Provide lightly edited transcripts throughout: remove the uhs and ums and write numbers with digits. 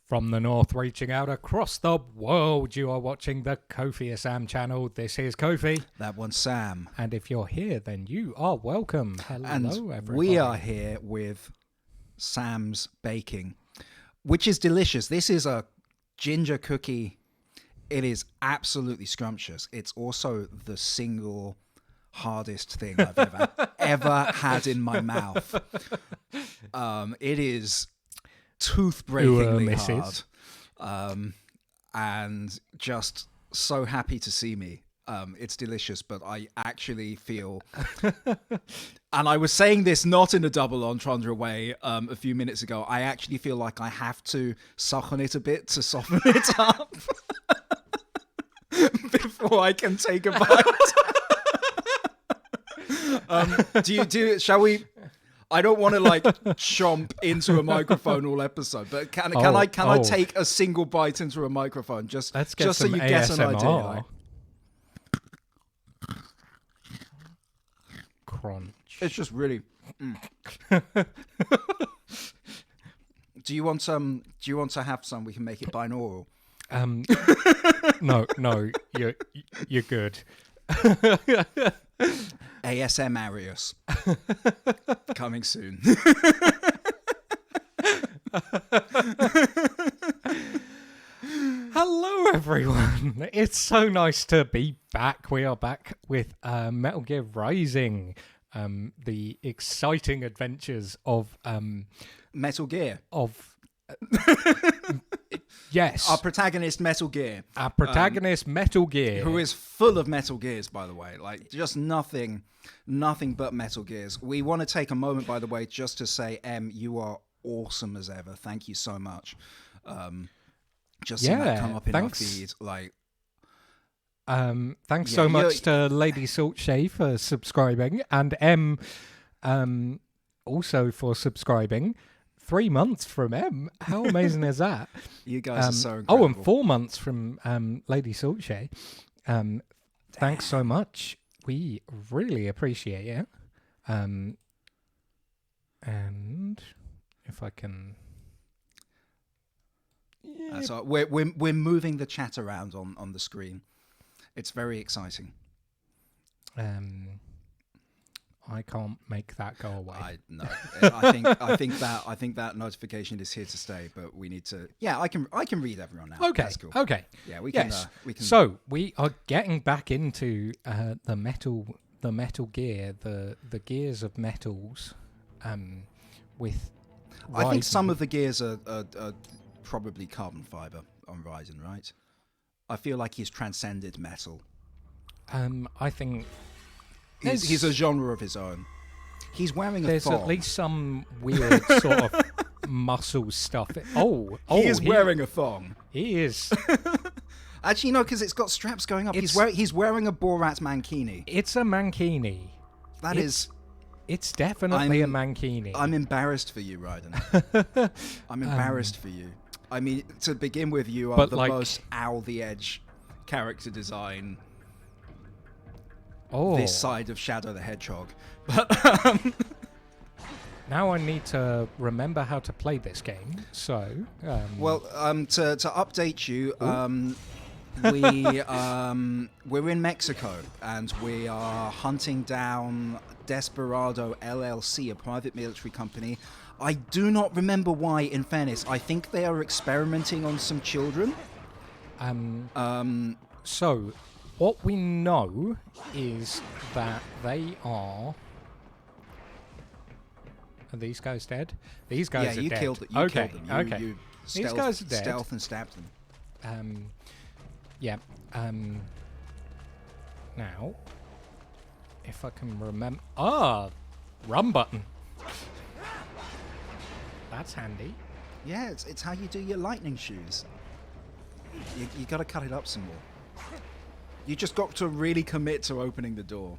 From the north reaching out across the world, you are watching the Kofi Sam channel. This is Kofi. That one's Sam. And if you're here, then you are welcome. Hello, everybody. We are here with Sam's Baking, which is delicious. This is a ginger cookie. It is absolutely scrumptious. It's also the single hardest thing I've ever had in my mouth. It is tooth-breakingly hard, and just so happy to see me. It's delicious, but I actually feel, and I was saying this not in a double entendre way a few minutes ago, I actually feel like I have to suck on it a bit to soften it up before I can take a bite. Shall we? I don't want to like chomp into a microphone all episode, but can I take a single bite into a microphone just so you get an idea? Like, crunch. it's just really. Do you want some? Do you want to have some? We can make it binaural. No, you're good. ASM Arius. Coming soon. Hello, everyone. It's so nice to be back. We are back with Metal Gear Rising, the exciting adventures of Metal Gear. Yes. Our protagonist, Metal Gear. Our protagonist, Metal Gear. Who is full of Metal Gears, by the way. Like, just nothing but Metal Gears. We want to take a moment, by the way, just to say, Em, you are awesome as ever. Thank you so much. Just seeing that come up in our feed. Like, thanks so much to Lady Saltshay for subscribing, and Em also for subscribing. 3 months from M. How amazing is that? You guys are so incredible. Oh, and 4 months from Lady Saltshay. Thanks so much. We really appreciate it. And if I can... That's all. We're moving the chat around on the screen. It's very exciting. I can't make that go away. I think that notification is here to stay, but we need to. Yeah, I can read everyone now. Okay. That's cool. Okay. Yeah, we can. So we are getting back into the Metal Gear, the gears of metals, with. I think some of the gears are probably carbon fiber on Raiden, right? I feel like he's transcended metal. I think. He's a genre of his own. He's wearing a There's thong. at least some weird sort of muscle stuff. He is wearing a thong. He is. Actually, no, because it's got straps going up. He's wearing a Borat mankini. It's a mankini. It's definitely a mankini. I'm embarrassed for you, Raiden. I'm embarrassed for you. I mean, to begin with, you are the most Owl the Edge character design. This side of Shadow the Hedgehog. But now I need to remember how to play this game. So, to update you, we're in Mexico and we are hunting down Desperado LLC, a private military company. I do not remember why. In fairness, I think they are experimenting on some children. So. What we know is that they are... Are these guys dead? These guys are dead. You killed them. Okay. You these guys are dead. Stealth and stabbed them. Now, if I can remember... run button. That's handy. Yeah, it's how you do your lightning shoes. You got to cut it up some more. You just got to really commit to opening the door.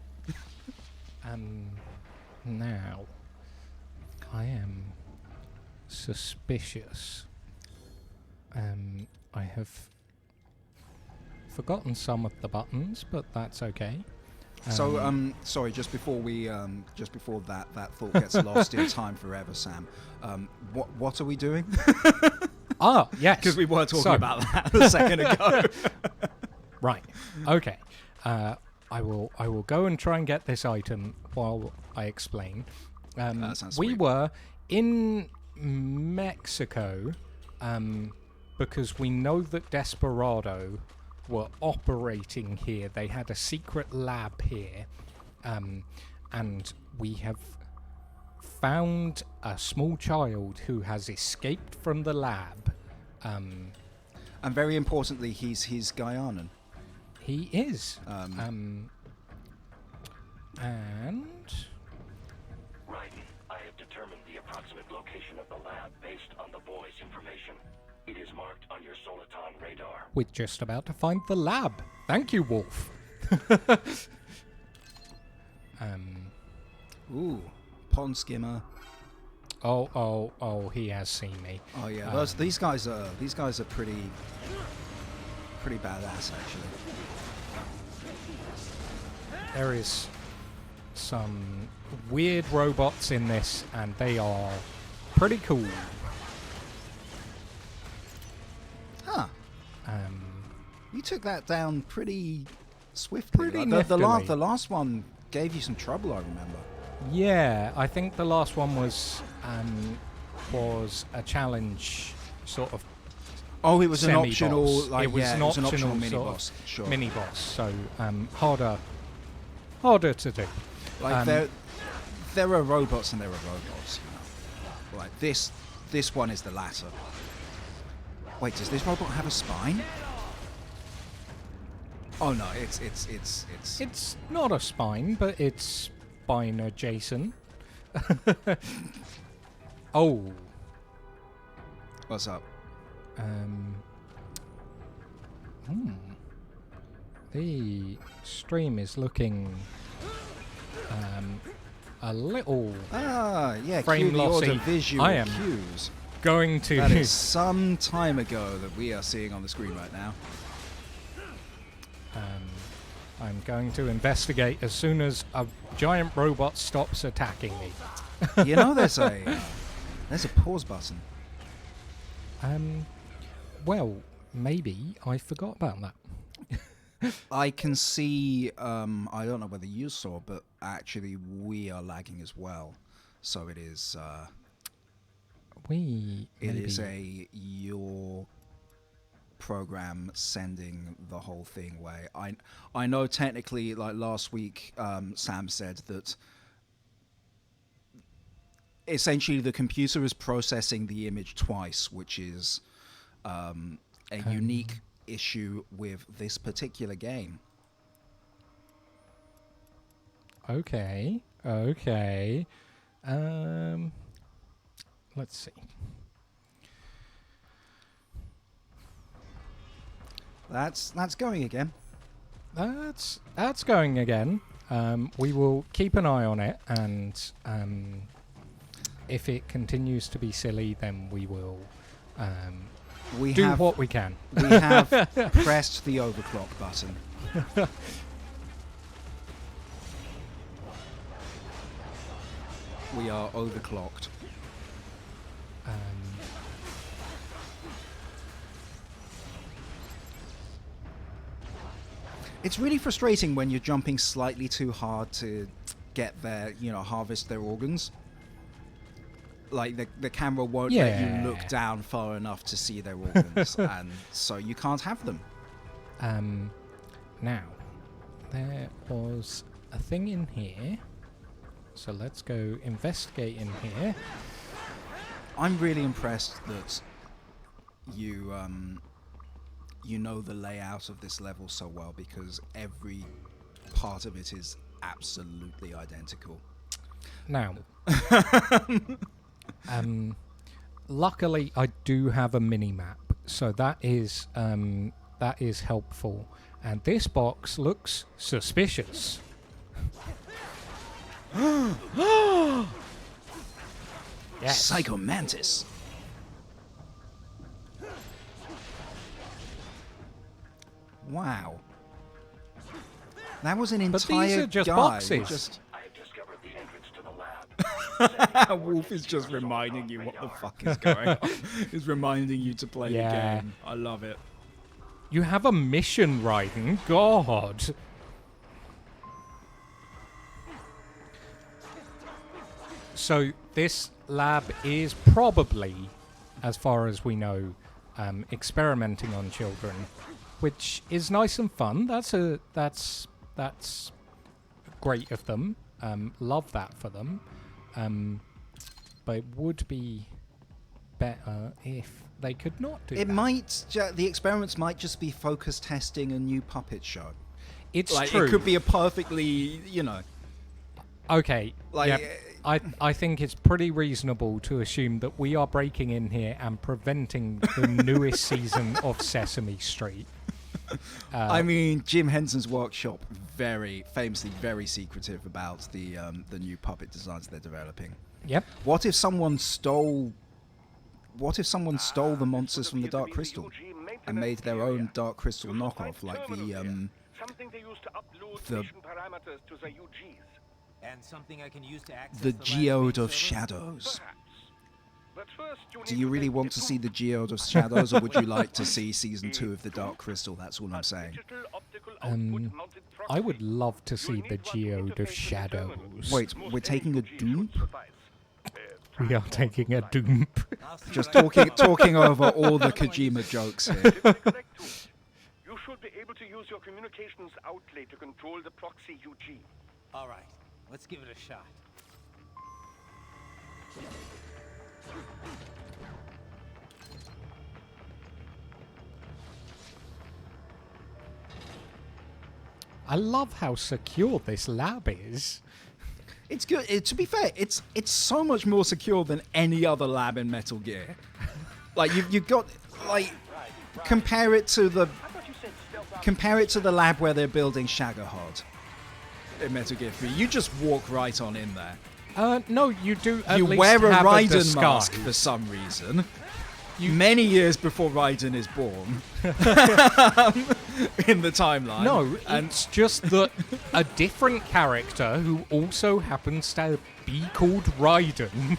Now, I am suspicious. I have forgotten some of the buttons, but that's okay. So, sorry, just before that thought gets lost in time forever, Sam. What are we doing? Ah, yes. Because we were talking So- about that a second ago. Right. Okay. I will go and try and get this item while I explain. That sounds We sweet. were in Mexico because we know that Desperado were operating here. They had a secret lab here, and we have found a small child who has escaped from the lab. And very importantly, he's Guyanan. He is. And Raiden, I have determined the approximate location of the lab based on the boy's information. It is marked on your Soliton radar. we're just about to find the lab. Thank you, Wolf. Ooh, pond skimmer. Oh, he has seen me. Oh yeah, these guys are pretty badass actually. There is some weird robots in this, and they are pretty cool. Huh. Um, You took that down pretty swiftly. Pretty Like, the niftily. last one gave you some trouble, I remember. yeah, I think the last one was a challenge, sort of. Oh, it was an Semi-boss. optional, like It was yeah, an it was an optional optional mini sort of boss. Sure. Mini boss, so harder to do. Like there are robots and there are robots. You know? Like this one is the latter. Wait, does this robot have a spine? Oh no, it's It's not a spine, but it's spine adjacent. Oh, what's up? The stream is looking a little Yeah, Frame cue the lossy. audio-visual I am. cues. going to. That is some time ago that we are seeing on the screen right now. I'm going to investigate as soon as a giant robot stops attacking me. You know, there's a pause button. Well, maybe I forgot about that. I can see. I don't know whether you saw, but actually we are lagging as well. So it is. We It maybe, is your program sending the whole thing away. I know technically, like last week, Sam said that essentially the computer is processing the image twice, which is a unique issue with this particular game. Okay. Let's see. That's going again. That's going again. We will keep an eye on it, and if it continues to be silly, then we will We do have what we can. we have pressed the overclock button. We are overclocked. It's really frustrating when you're jumping slightly too hard to get their, harvest their organs. Like the camera won't let Yeah. you look down far enough to see their organs, and so you can't have them. Now, there was a thing in here, so let's go investigate in here. I'm really impressed that you know the layout of this level so well, because every part of it is absolutely identical. Now, luckily I do have a mini map, so that is helpful. And this box looks suspicious. Yes. Psycho Mantis. Wow. That was an But entire these are just guy. boxes. Just I have discovered the entrance to the lab. Wolf is just reminding you what the fuck is going on. He's reminding you to play Yeah. the game. I love it. You have a mission, Raiden. God. So this lab is probably, as far as we know, experimenting on children, which is nice and fun. That's great of them. Love that for them. But it would be better if they could not do It that. might, the experiments might just be focus testing a new puppet show. It's Like, true. it could be a perfectly, you know, Okay. like, Yep. I think it's pretty reasonable to assume that we are breaking in here and preventing the newest season of Sesame Street. I mean, Jim Henson's workshop, very famously very secretive about the new puppet designs they're developing. Yep. What if someone stole the monsters from the Dark Crystal and made their own Dark Crystal knockoff, like Something they use to upload the- mission parameters to the UGs. And something I can use to access the lab's Geode main of server? Shadows? Perhaps. But first, you Do need you to really take want the to see two the Geode of Shadows, or would you like to see season 2 of the Dark Crystal? That's all I'm saying. digital optical Um, output mounted I would proxy. love to You'll see need the one to Geode interface of with the Shadows. terminal. Wait, Most we're taking a AUG should dupe? suffice. We are taking a doom. I'll see Just what I can talking come up over all the Kojima jokes here. Typically correct too. You should be able to use your communications outlet to control the proxy UG. with. All right, let's give it a shot. I love how secure this lab is. It's good. To be fair, it's so much more secure than any other lab in Metal Gear. Like you've got like compare it to the lab where they're building Shagahod in Metal Gear 3. You just walk right on in there. No, you do at You least wear a have Raiden disguise. mask for some reason. Many years before Raiden is born in the timeline. No, and it's just that a different character who also happens to be called Raiden.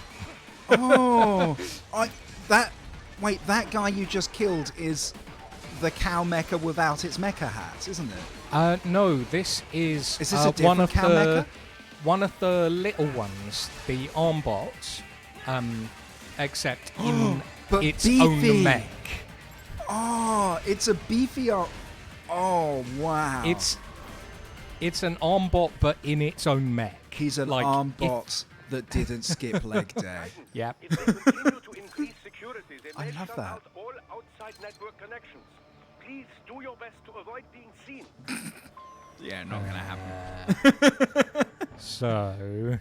that guy you just killed is the cow mecha without its mecha hat, isn't it? No, this is, Is this a one different of cow the mecha? one of the little ones, the Armbots, except in But its beefy. own mech. Oh, it's a beefier. Oh wow! It's an Armbot, but in its own mech. He's an like, arm if- bot that didn't skip leg day. Yep. If they continue to increase security, they I may love shut that. out all outside network connections. Please do your best to avoid being seen. Yeah, not gonna happen. So,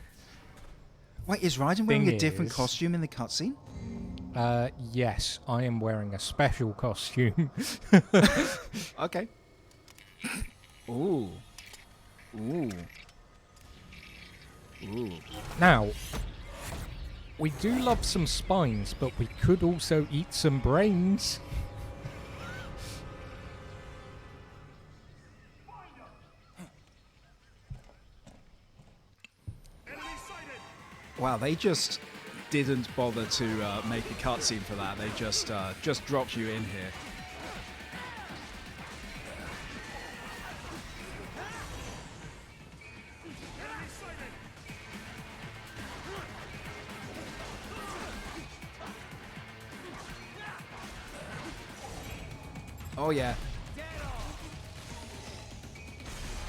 Wait, is Raiden wearing thing a different is- costume in the cutscene? yes, I am wearing a special costume. Okay. Ooh. Ooh. Ooh. Now, we do love some spines, but we could also eat some brains. Wow, they just didn't bother to make a cutscene for that. They just dropped you in here. Oh yeah.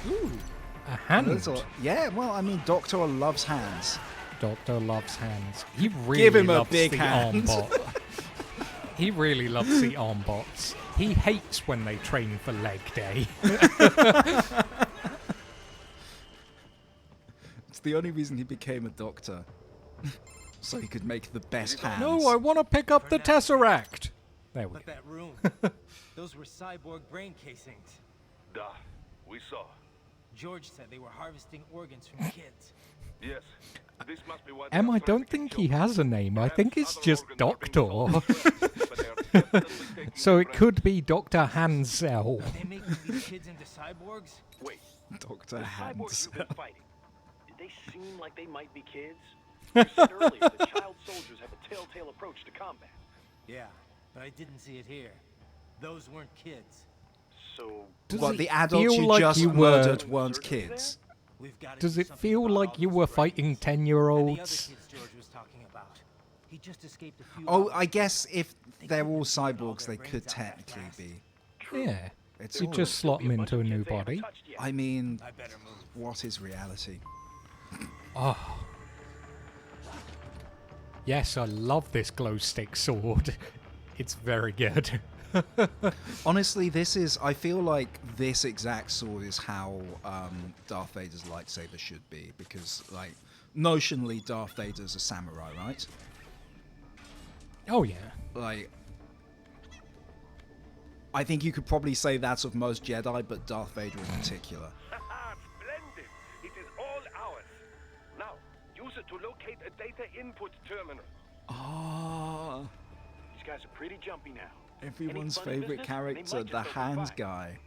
Ooh. A hand. Yeah, well, I mean, Doctor loves hands. Doctor loves hands. He really Give him a loves big the hand. Armbot. He really loves the Armbots. He hates when they train for leg day. It's the only reason he became a doctor. So he could make the best hands. No, I want to pick up the Tesseract. There we But go. that room, those were cyborg brain casings. Duh, we saw. George said they were harvesting organs from kids. Yes. This must be why Em, I they don't think he has a name. I think it's just Doctor. So it could be Dr. Hansel. They making these kids into cyborgs? Wait, Doctor the cyborgs Hands. you've been fighting, did they seem like they might be kids? You said earlier that child soldiers have a telltale approach to combat. Yeah, but I didn't see it here. Those weren't kids. So, Well, it the adults feel you like just you were- murdered weren't kids. We've got to Does do it something feel about like all you those were brains. fighting And the other 10-year-olds? kids George was talking about. He just escaped a few Oh, hours I ago. guess if They they're couldn't all have taken all cyborgs, their they brains could out that technically fast. be. Yeah. It's You all- just slot them into a new kids they haven't body. touched yet. I mean, I better move. what is reality? Oh. Yes, I love this glow stick sword. It's very good. Honestly, I feel like this exact sword is how Darth Vader's lightsaber should be, because, like, notionally, Darth Vader's a samurai, right? Oh, yeah. Like, I think you could probably say that's of most Jedi, but Darth Vader in particular. Haha, splendid! It is all ours. Now, use it to locate a data input terminal. Ah, These guys are pretty jumpy now. everyone's Any funny favorite business? character, They might the just hands overbuy. guy.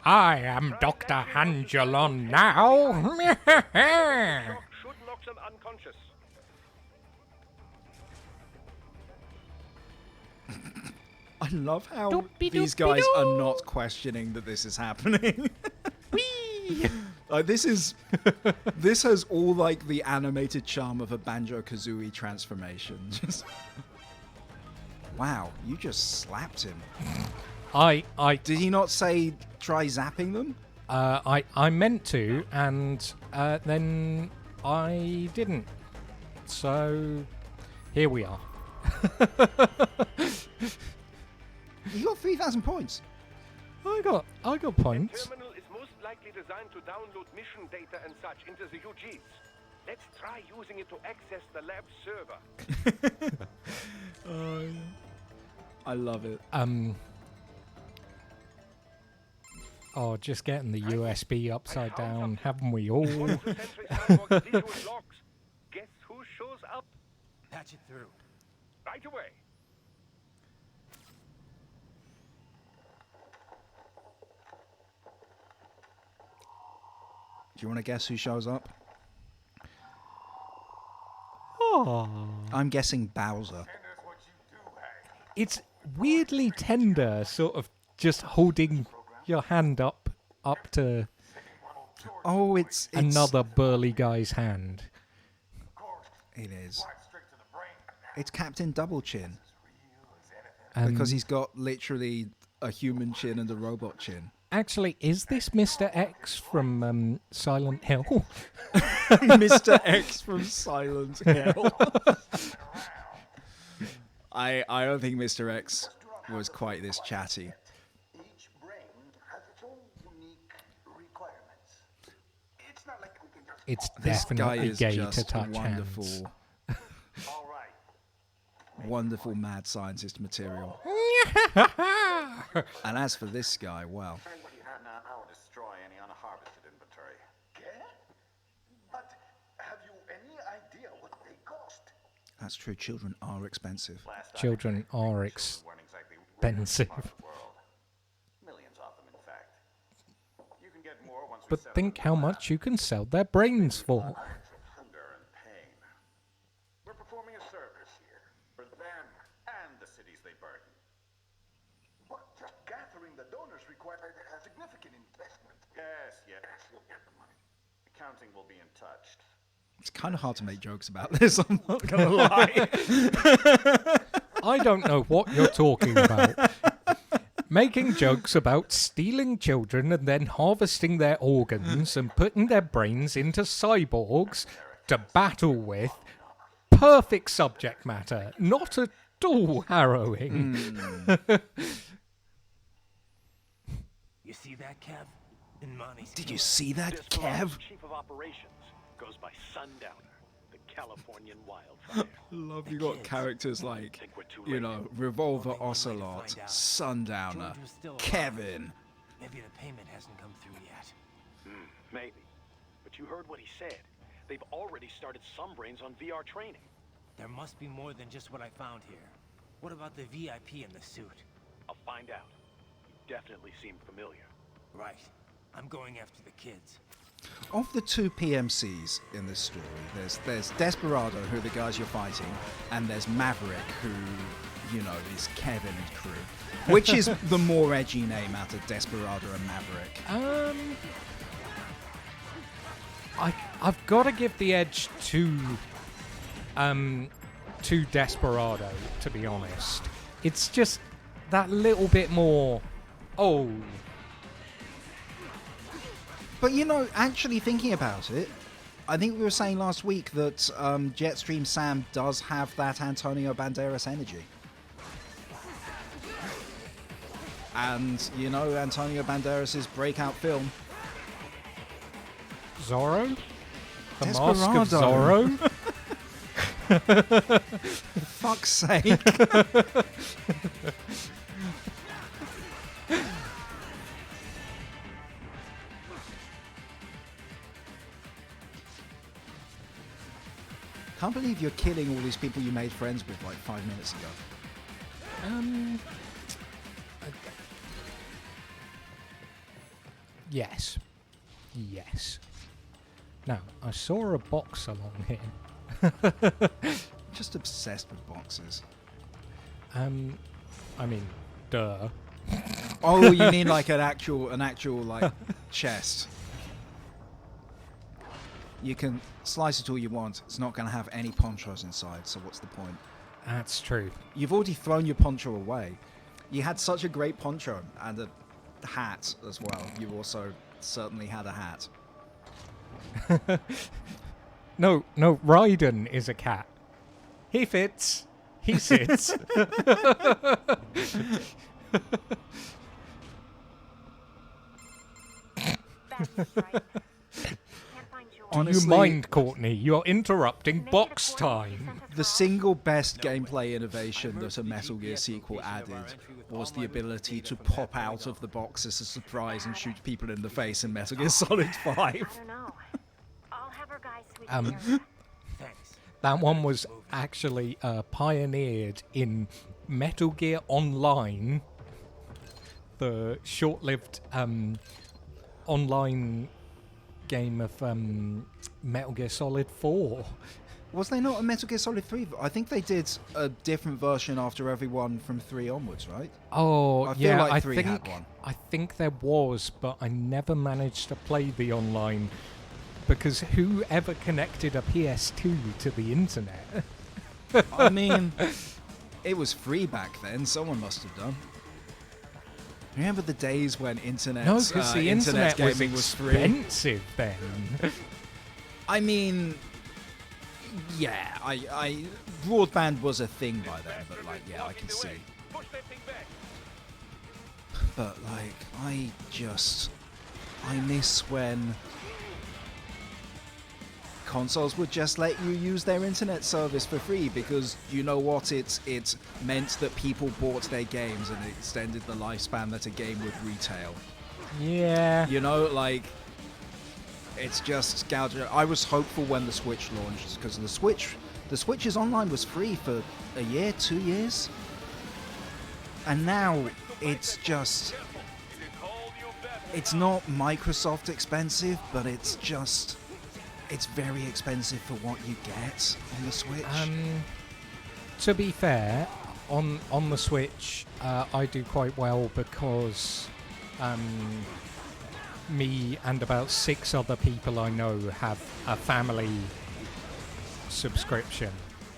I am Dr. Hangelon now. Shock should knock them unconscious. I love how Doopy these doopy guys are doo. not questioning that this is happening. Like, this has all like the animated charm of a Banjo-Kazooie transformation. Just wow, you just slapped him. I Did he not say try zapping them? I meant to, and then I didn't. So here we are. You got 3,000 points. I got points. Terminal is most likely designed to download mission data and such into the UGs. Let's try using it to access the lab server. I love it. Oh, just getting the USB upside down, haven't we all? 22nd century cyborg visual logs. Guess who shows up? Patch it through. Right away. Do you want to guess who shows up? Oh, I'm guessing Bowser. it's weirdly tender, sort of just holding your hand up to Oh, it's another burly guy's hand. It is. It's Captain Double Chin Um, because he's got literally a human chin and a robot chin. Actually, is this Mr. X from Silent Hill? Mr. X from Silent Hill. I don't think Mr. X was quite this chatty. Each brain has its own unique requirements. It's not like we can just It's This guy definitely is gay just to touch wonderful, hands. all right. wonderful mad scientist material. And as for this guy, well, Now I'll destroy any unharvested inventory. Okay? But have you any idea what they cost? that's true. Children are expensive. Last I Children checked, are children weren't exactly expensive. rare in the world. Millions of them, in fact. You can get more once we But set up think the how lab. much you can sell their brains for. Lives of hunger and pain. We're performing a service here for them and the cities they burden. But just gathering the donors required a significant investment. Yes, yes. You'll get the money. Accounting will be in touch. It's kind of hard to make jokes about this. I'm not gonna lie. I don't know what you're talking about. Making jokes about stealing children and then harvesting their organs and putting their brains into cyborgs to battle with. Perfect subject matter. Not at all harrowing. You see that, Kev? In Monty's Did you see that, Kev? Chief of Operations goes by Sundowner, the Californian wildfire. Love you got characters like, Think we're too you late. know, Revolver Only one way to Ocelot, find out. Sundowner, George was still alive. Kevin. Maybe the payment hasn't come through yet. Maybe. But you heard what he said. They've already started some brains on VR training. There must be more than just what I found here. What about the VIP in the suit? I'll find out. You definitely seem familiar. Right. I'm going after the kids. Of the two PMCs in this story, there's Desperado, who are the guys you're fighting, and there's Maverick, who, is Kevin and crew. Which is the more edgy name out of Desperado and Maverick? I've got to give the edge to Desperado, to be honest. It's just that little bit more. Oh. But actually thinking about it, I think we were saying last week that Jetstream Sam does have that Antonio Banderas energy. And, Antonio Banderas' breakout film. Zorro? The Desperado. Mask of Zorro? Fuck's sake. Can't believe you're killing all these people you made friends with like 5 minutes ago. Yes. Now, I saw a box along here. Just obsessed with boxes. I mean, duh. Oh, you mean like an actual like chest? You can slice it all you want. It's not going to have any ponchos inside, so what's the point? That's true. You've already thrown your poncho away. You had such a great poncho and a hat as well. You also certainly had a hat. No, Raiden is a cat. He fits. He sits. Do you mind, Courtney? You're interrupting box time. The single best gameplay innovation that a Metal Gear sequel added was the ability to pop out of the box as a surprise and shoot people in the face in Metal Gear Solid 5. I don't know. I'll have our guys sweep the area. Thanks. That one was actually pioneered in Metal Gear Online, the short-lived online game of Metal Gear Solid 4. Was there not a Metal Gear Solid 3? I think they did a different version after everyone from 3 onwards, right? Oh, I feel yeah, like 3 had one. I think there was, but I never managed to play the online because whoever connected a PS2 to the internet? I mean, it was free back then. Someone must have done. Remember the days when internet No, because the internet was gaming was free? expensive then. I mean, yeah, I broadband was a thing by then, but like, yeah, I can see. Push that thing back. But like, I miss when consoles would just let you use their internet service for free because you know what, it meant that people bought their games and it extended the lifespan that a game would retail. Yeah. You know, like, it's just gouging. I was hopeful when the Switch launched because the Switch's online was free for a year, 2 years, and now it's just, it's not Microsoft expensive, but it's very expensive for what you get on the Switch. To be fair, on the Switch, I do quite well because me and about 6 other people I know have a family subscription,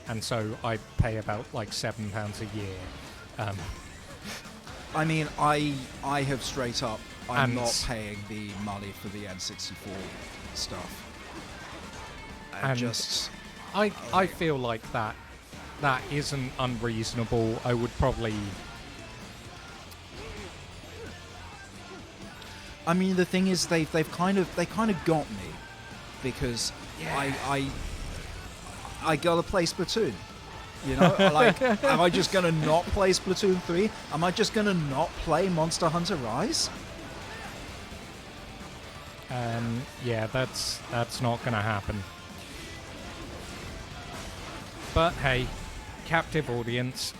and so I pay about like £7 a year. I mean, I have straight up, I'm And- not paying the money for the N64 stuff. And Just, I feel like that isn't unreasonable. I would probably. I mean, the thing is, they kind of got me because I gotta play Splatoon. You know, like, am I just gonna not play Splatoon 3? Am I just gonna not play Monster Hunter Rise? Yeah, that's not gonna happen. But hey, captive audience.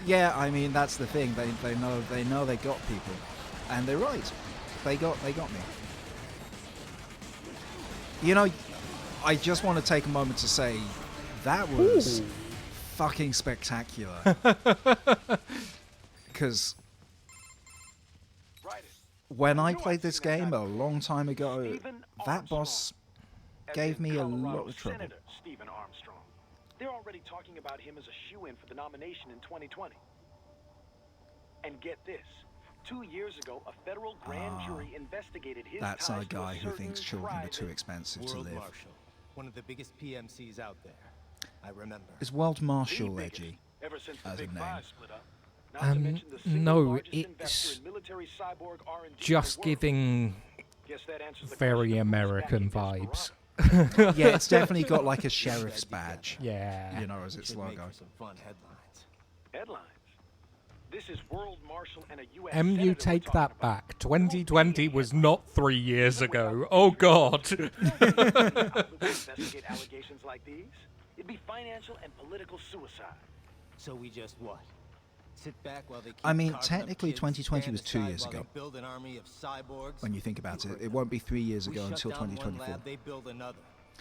Yeah, I mean, that's the thing. They know they got people, and they're right. They got me. You know, I just want to take a moment to say that was fucking spectacular. Because when I played this game a long time ago, that boss gave me a lot of trouble. Senator Stephen Armstrong. They're already talking about him as a shoo-in for the nomination in 2020. And get this. 2 years ago, a federal grand jury investigated his That's ties our to a guy who certain thinks children are too private- expensive to World live. Marshal, one of the biggest PMCs out there. I remember. Is World Marshal The biggest, edgy? ever since the as a Big name? Five split up. Not to mention the single No, largest investor it's in military cyborg R&D in the just world. giving Guess that answers the very question of who's American backing vibes. Desperado. Yeah, it's definitely got like a sheriff's badge, Yeah. you know, as its Should make logo. for some fun headlines. Headlines. This is World Marshal and a U.S. MU, Senator we're take talking that about. back. 2020 was not 3 years ago. Oh, God. Investigate allegations like these. It'd be financial and political suicide. So we just what? Sit back while they keep I mean, carving up technically kids, 2020 was stand 2 aside years while they ago. build an army of cyborgs? When you think about it, it won't be 3 years We ago shut until down one 2024. lab, they build another.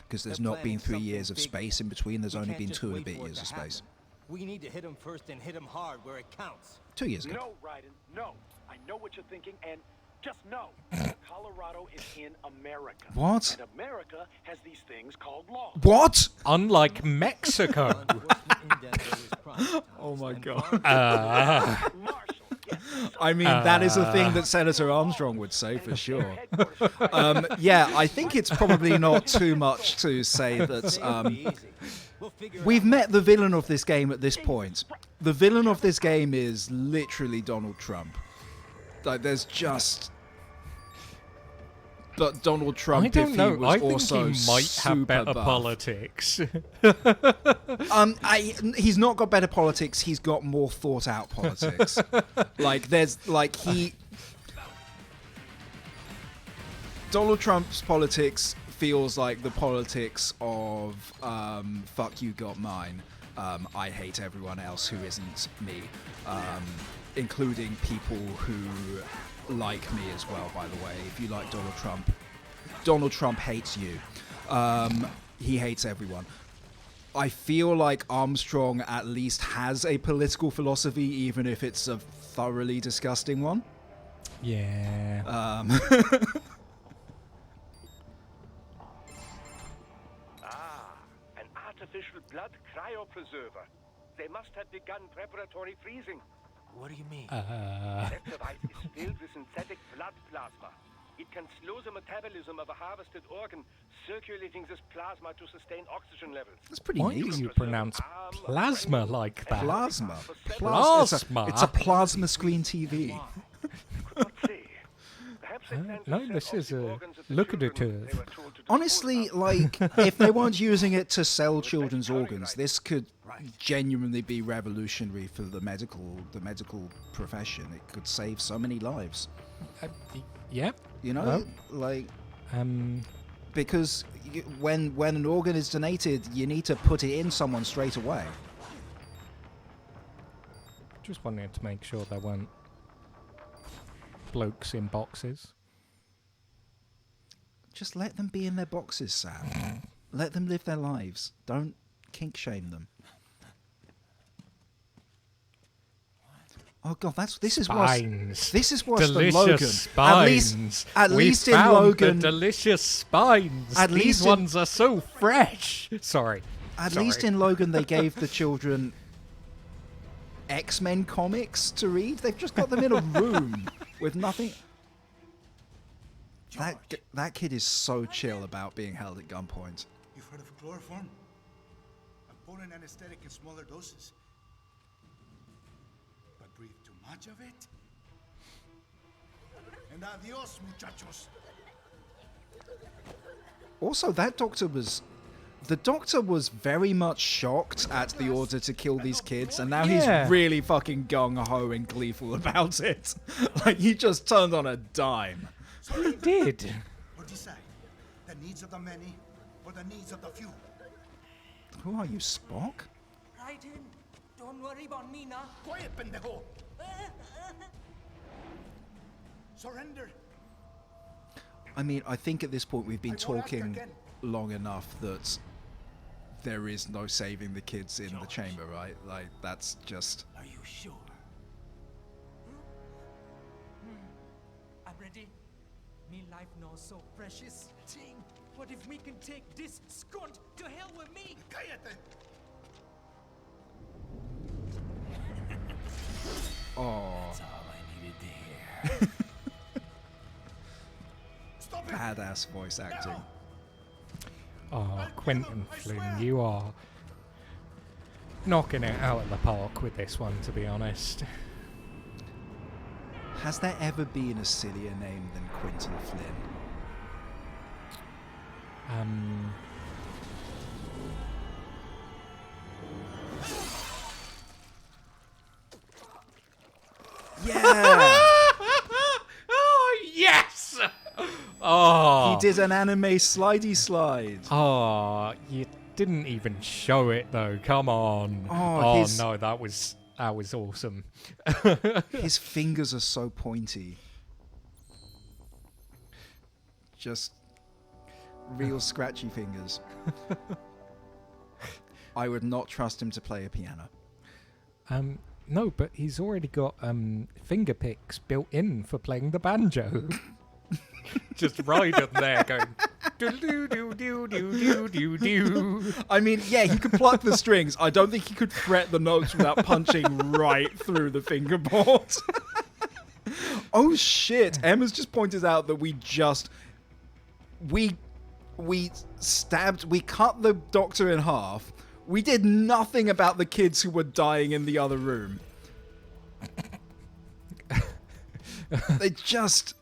Because there's They're not been planning 3 something years of bigger. space in between. There's We only can't been just 2 and a wait bit for it years to of space. happen. We need to hit them first and hit them hard where it counts. 2 years ago. No, Raiden, no. I know what you're thinking, and just know. Colorado is in America. What? And America has these things called laws. What? Unlike Mexico. Law enforcement in Denver is prime Oh my and God. farm- Marshal, yes. I mean, that is a thing that Senator Armstrong would say for sure. Yeah, I think it's probably not too much to say that It'll be easy. We'll figure it we've out. met the villain of this game at this point. The villain of this game is literally Donald Trump. Like, there's just... But Donald Trump, I don't if know. he was I think also he might super have better buff. politics. He's not got better politics. He's got more thought out politics. Donald Trump's politics feels like the politics of fuck you got mine. I hate everyone else who isn't me, including people who like me as well, by the way. If you like Donald Trump hates you. He hates everyone. I feel like Armstrong at least has a political philosophy, even if it's a thoroughly disgusting one. Yeah. An artificial blood cryopreserver. They must have begun preparatory freezing. What do you mean? That device is filled with synthetic blood plasma. It can slow the metabolism of a harvested organ, circulating this plasma to sustain oxygen levels. That's pretty Why neat. do you pronounce plasma like that? Plasma. Plasma? It's a plasma screen TV. Could not say. Perhaps they plan to no, sell this off is the a organs of the lucrative. children they were told to Honestly, dispose of. like, if they weren't using it to sell children's organs, this could genuinely be revolutionary for the medical profession. It could save so many lives. Yeah. You know, Well, like, Um. because when an organ is donated, you need to put it in someone straight away. Just wanted to make sure there weren't blokes in boxes. Just let them be in their boxes, Sam. Let them live their lives. Don't kink shame them. Oh God, this is worse. Spines. This is worse Delicious than Logan. spines. At We least in found Logan, the delicious spines. At These least in- ones are so fresh. Sorry. at Sorry. least in Logan, they gave the children X-Men comics to read. They've just got them in a room with nothing. That kid is so chill about being held at gunpoint. You've heard of chloroform? A potent anesthetic in smaller doses. But breathe too much of it? And adios, muchachos. Also, the doctor was very much shocked at the order to kill these kids, and now Yeah. he's really fucking gung-ho and gleeful about it. Like, he just turned on a dime. He did. Or decide the needs of the many or the needs of the few. Who are you, Spock? Raiden, don't worry about me now. Quiet, pendejo! Surrender! I mean, I think at this point we've been I won't ask talking again. long enough that there is no saving the kids in the chamber, right? Like, that's just... Are you sure? I'm ready. Me life now so precious. Ting, what if we can take this skunt to hell with me? Cállate. Oh, That's all I needed to hear. Stop it. badass voice acting. Oh, Quentin Flynn, you are knocking it out of the park with this one, to be honest. Has there ever been a sillier name than Quentin Flynn? Yeah! Oh, yes! Oh. He did an anime slidey slide. Oh, you didn't even show it though. Come on. Oh, No, that was awesome. His fingers are so pointy. Just real scratchy fingers. I would not trust him to play a piano. No, but he's already got finger picks built in for playing the banjo. Just right up there going do do do do do do do. I mean, yeah, he could pluck the strings. I don't think he could fret the notes without punching right through the fingerboard. Oh shit! Emma's just pointed out that we cut the doctor in half. We did nothing about the kids who were dying in the other room. They just...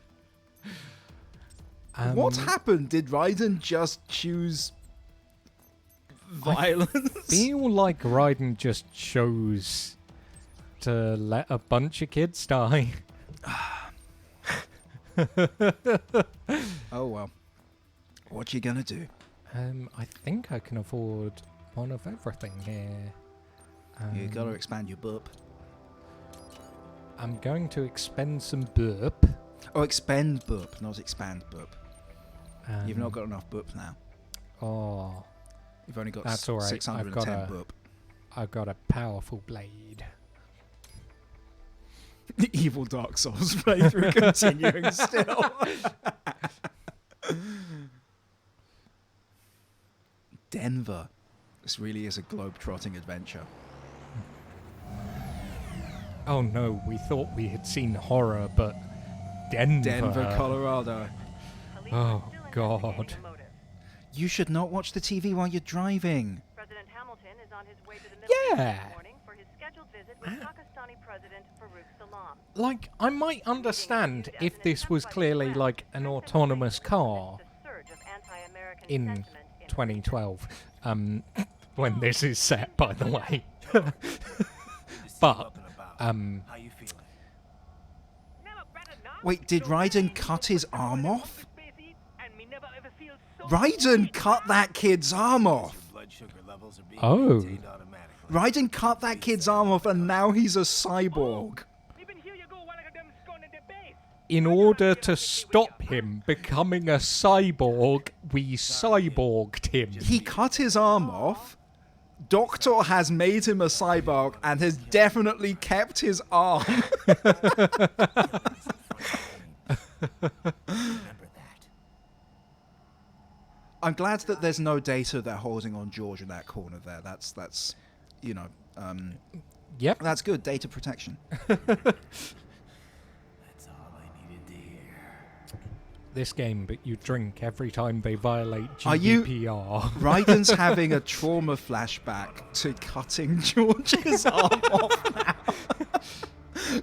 what happened? Did Raiden just choose violence? I feel like Raiden just chose to let a bunch of kids die. Oh well. What you gonna do? I think I can afford one of everything here. You gotta expand your burp. I'm going to expend some burp. Oh, expend burp, not expand burp. You've not got enough burp now. Oh, You've only got that's all right. 610 burp. I've got a powerful blade. The evil Dark Souls playthrough continuing still. Denver. This really is a globe-trotting adventure. Oh no, we thought we had seen horror, but Denver. Colorado. Oh god. You should not watch the TV while you're driving. President Hamilton is on his way to the Middle East Yeah. this morning for his scheduled visit with Pakistani President Farouk Salam. Like, I might understand if this was clearly like an autonomous car in 2012, when this is set, by the way. But, How you feeling? Wait, did Raiden cut his arm off? Raiden cut that kid's arm off! Blood sugar levels are being Oh. maintained automatically. Raiden cut that kid's arm off and now he's a cyborg. in order to stop him becoming a cyborg, we cyborged him. He cut his arm off. Doctor has made him a cyborg and has definitely kept his arm. I'm glad that there's no data they're holding on George in that corner there. That's you know, yep. That's good, data protection. That's all I needed to hear. This game, but you drink every time they violate Are you- GDPR. Raiden's having a trauma flashback to cutting George's arm off now.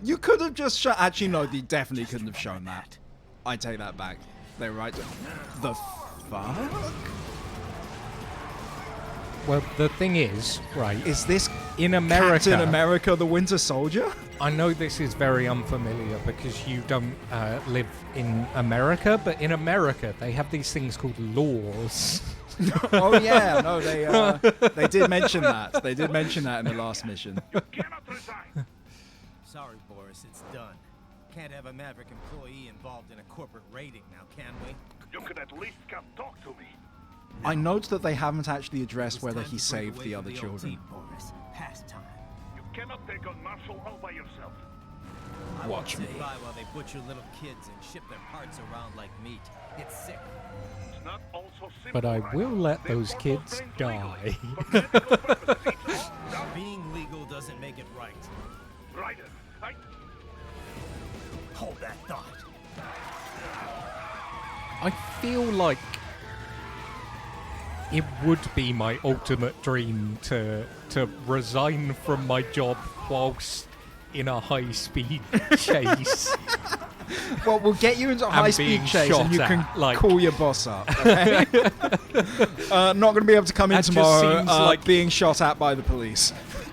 You could have just shown... Actually, no, you definitely couldn't have shown that. I take that back. They're right. The fuck? Well, the thing is, right, Is this in America... Captain America the Winter Soldier? I know this is very unfamiliar because you don't live in America, but in America they have these things called laws. Oh yeah, no, they did mention that. They did mention that in the last mission. Sorry, Boris, it's done. Can't have a Maverick employee involved in a corporate raiding now, can we? You could at least come talk to me. I note that they haven't actually addressed whether he saved the other children. You cannot take on martial all by yourself. Watch me. By while they butcher little kids and ship their parts around like meat. It's sick. It's not all so simple, But I Ryder. will let They those form kids brains die. legally. For medical purposes, each one. Being legal doesn't make it right. Ryder, I... Hold that thought. I feel like it would be my ultimate dream to resign from my job whilst in a high-speed chase. Well, we'll get you into a And high-speed being chase, shot and you can at, like- call your boss up. Okay? Not going to be able to come in That just tomorrow. seems like- being shot at by the police.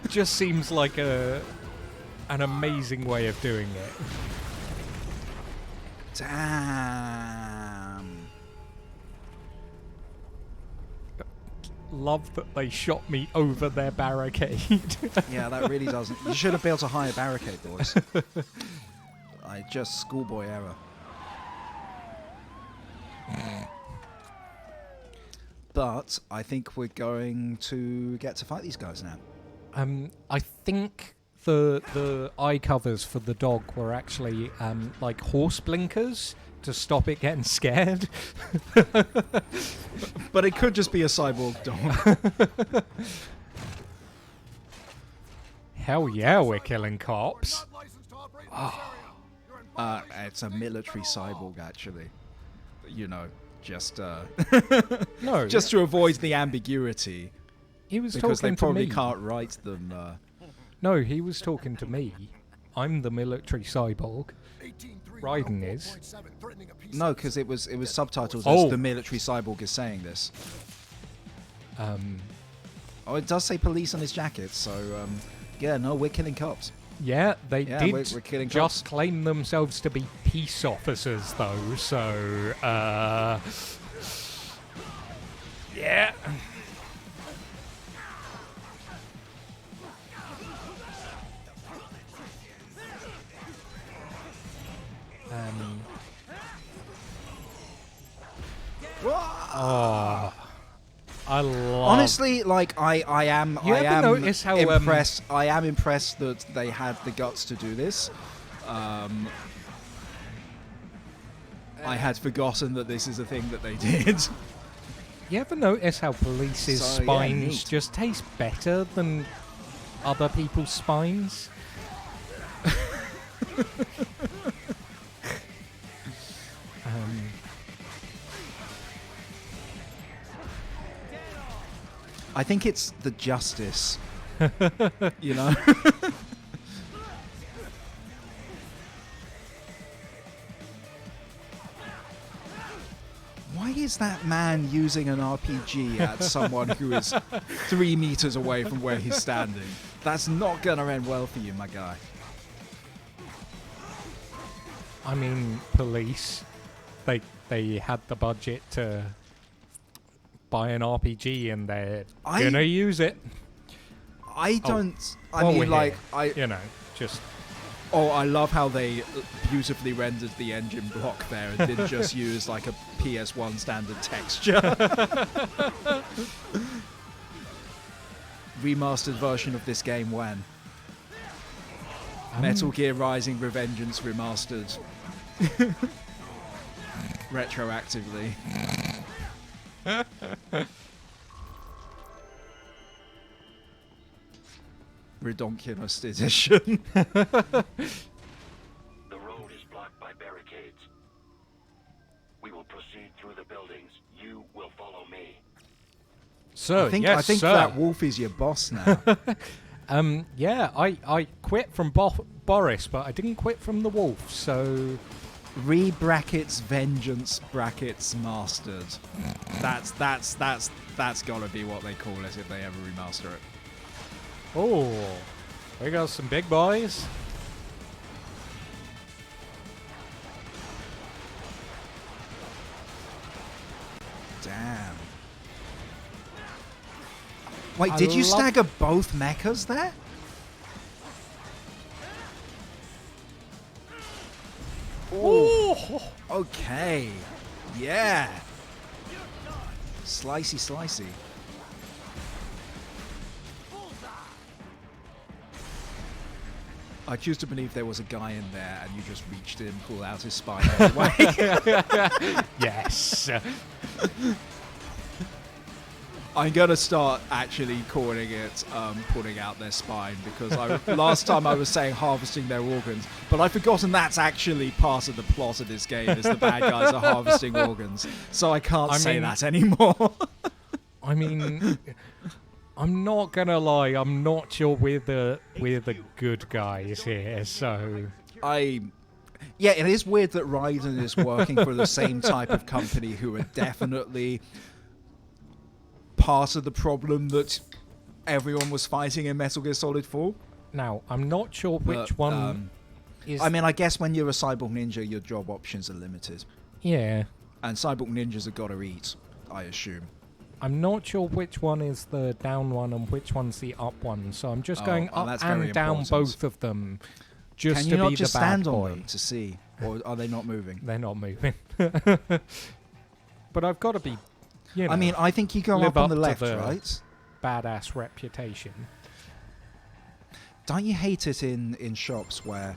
Just seems like an amazing way of doing it. Damn. Love that they shot me over their barricade. Yeah, that really doesn't. You should have built a higher barricade, boys. Just schoolboy error. But I think we're going to get to fight these guys now. I think the eye covers for the dog were actually like horse blinkers to stop it getting scared. But it could just be a cyborg dog. Hell yeah, we're killing cops. It's a military cyborg, actually. You know, just No, just to avoid the ambiguity, he was because they talking to probably me. can't write them. No, he was talking to me. I'm the military cyborg. Raiden is. No, because it was subtitles Oh. as the military cyborg is saying this. Oh, it does say police on his jacket, so yeah, no, we're killing cops. Yeah, they Yeah, did we're killing just cops. claim themselves to be peace officers, though. So, yeah. Oh, I love. Honestly, like I am You ever notice how, impressed. I am impressed that they had the guts to do this. I had forgotten that this is a thing that they did. You ever notice how police's So, yeah, spines neat. just taste better than other people's spines? I think it's the justice. You know? Why is that man using an RPG at someone who is 3 meters away from where he's standing? That's not gonna end well for you, my guy. I mean, police. They had the budget to buy an RPG and they're gonna use it. I don't. I While mean, we're like, here, you know, just Oh, I love how they beautifully rendered the engine block there and didn't just use like a PS1 standard texture. Remastered version of this game when? Metal Gear Rising Revengeance remastered. Retroactively. Redonkulous edition. The road is blocked by barricades. We will proceed through the buildings. You will follow me. so. I think Yes, sir. that wolf is your boss now. Yeah, I quit from Boris, but I didn't quit from the wolf. So Brackets vengeance brackets mastered. That's gotta be what they call it if they ever remaster it. oh, we got some big boys. Damn. Wait, I did you love- stagger both mechas there? Oh, Okay. Yeah. Slicey, slicey. I choose to believe there was a guy in there and you just reached in, pulled out his spine anyway. Yes. I'm going to start actually calling it pulling out their spine, because last time I was saying harvesting their organs, but I've forgotten that's actually part of the plot of this game, is the bad guys are harvesting organs. So I can't say that anymore. I mean, I'm not gonna lie, I'm not sure we're the good guys here, so yeah, it is weird that Raiden is working for the same type of company who are definitely part of the problem that everyone was fighting in Metal Gear Solid 4. Now, I'm not sure which one is... I mean, I guess when you're a cyborg ninja, your job options are limited. Yeah. And cyborg ninjas have got to eat, I assume. I'm not sure which one is the down one and which one's the up one, so I'm just going up and down both of them, just to be the bad boy. Can you not just stand on them to see, or are they not moving? They're not moving. But I've got to be, you know, I mean, I think you go up on the left, right? Badass reputation. Don't you hate it in shops where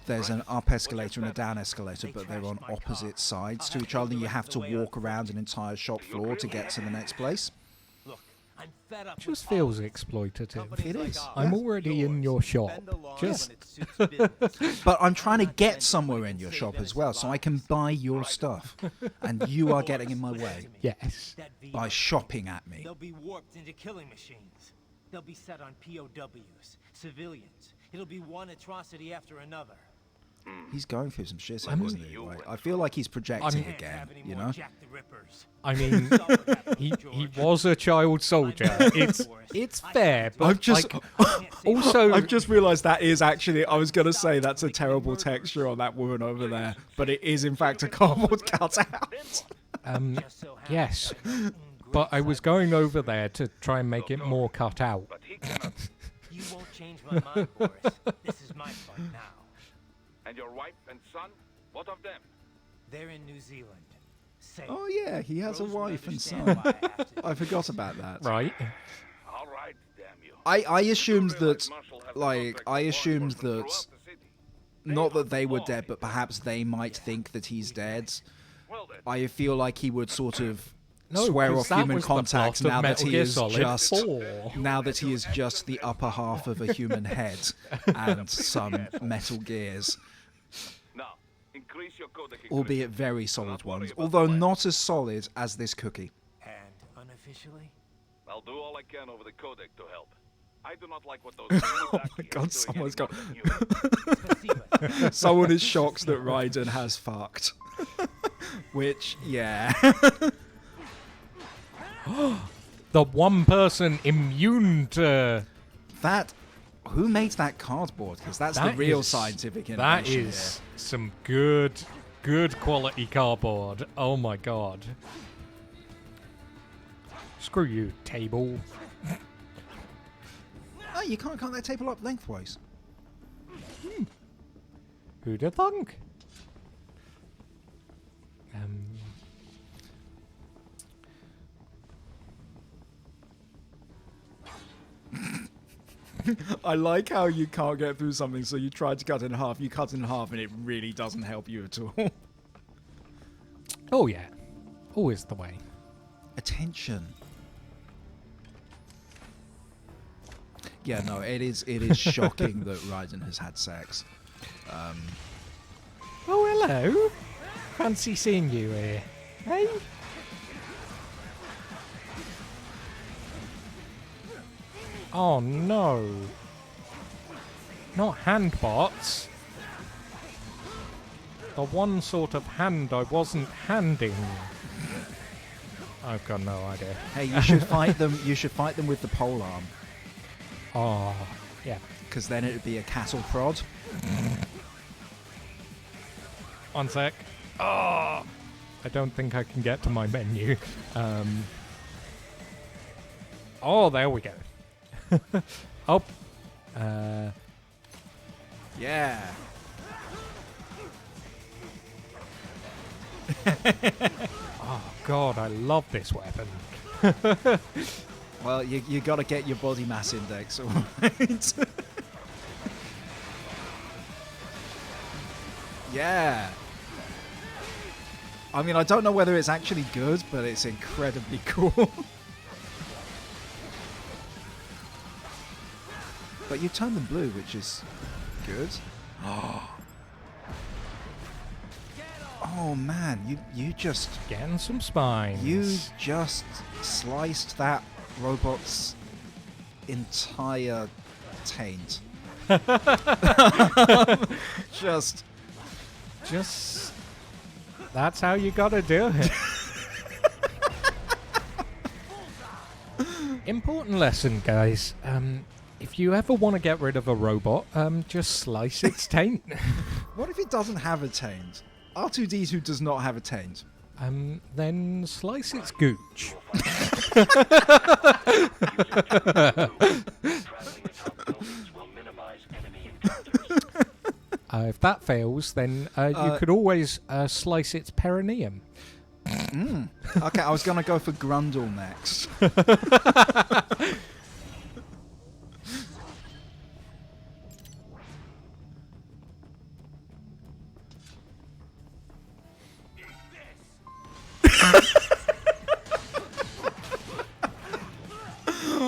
there's an up escalator and a down escalator, but they're on opposite sides to each other, and you have to walk around an entire shop floor to get to the next place? It just feels exploitative. It is. I'm already in your shop. Just. But I'm trying to get somewhere in your shop as well, so I can buy your stuff. And you are getting in my way. Yes. By shopping at me. They'll be warped into killing machines. They'll be set on POWs, civilians. It'll be one atrocity after another. He's going through some shit, isn't he? Like, I feel like he's projecting again, you know? I mean, he was a child soldier. It's fair, but I've just also I've just realised that is actually, I was going to say that's a terrible texture on that woman over there, but it is in fact a cardboard cutout. Yes, but I was going over there to try and make it more cut out. You won't change my mind, Boris. This is my fight now. And your wife and son? What of them? They're in New Zealand. Safe. Oh yeah, he has a wife and son. I forgot about that. Right. All right, damn you. I assumed that, not that they were dead, but perhaps they might think that he's dead. I feel like he would sort of swear off human contact now that he is just the upper half of a human head and some Metal Gears. Albeit very solid ones, although not as solid as this cookie. And unofficially? I'll do all I can over the codec to help. I do not like what those Oh my god, someone's got... Someone is shocked that Raiden has fucked. Which, yeah. The one person immune to... That... Who made that cardboard? Because that's the real scientific innovation. That is some good quality cardboard. Oh my god. Screw you, table. Oh, you can't cut that table up lengthwise. Who'd have thunk? I like how you can't get through something, so you try to cut it in half. You cut it in half, and it really doesn't help you at all. Oh yeah, always the way. Attention. Yeah, no, it is shocking that Raiden has had sex. Oh, hello. Fancy seeing you here. Hey. Oh no. Not hand bots. The one sort of hand I wasn't handing. I've got no idea. Hey, you should fight them. You should fight them with the pole arm. Oh, yeah. Because then it would be a cattle prod. One sec. Oh, I don't think I can get to my menu. Oh, there we go. Oh. Yeah. Oh god, I love this weapon. Well, you got to get your body mass index, all right? Yeah. I mean, I don't know whether it's actually good, but it's incredibly cool. But you turn them blue, which is good. Oh man, you just Getting some spines. you just sliced that robot's entire taint. Just That's how you gotta do it. Important lesson, guys. If you ever want to get rid of a robot, just slice its taint. what if it doesn't have a taint? R2D2 does not have a taint. Then slice its gooch. If that fails, then you could always slice its perineum. Okay, I was gonna go for Grundle next.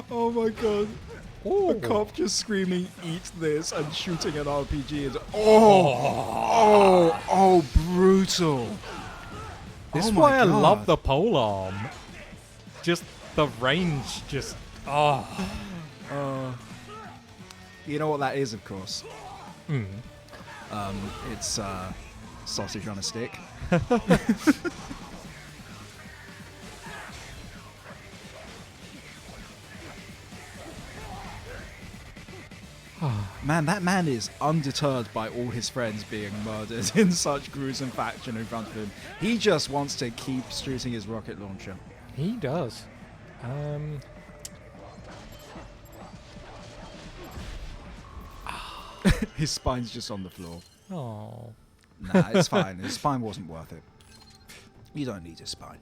Oh my god. A cop just screaming, "Eat this," and shooting an RPG. Oh, brutal. This Oh is my why I God. love the polearm. Just the range, just You know what that is, of course. It's sausage on a stick. Man, that man is undeterred by all his friends being murdered in such gruesome fashion in front of him. He just wants to keep shooting his rocket launcher. He does. His spine's just on the floor. Oh. Nah, it's fine. His spine wasn't worth it. You don't need his spine.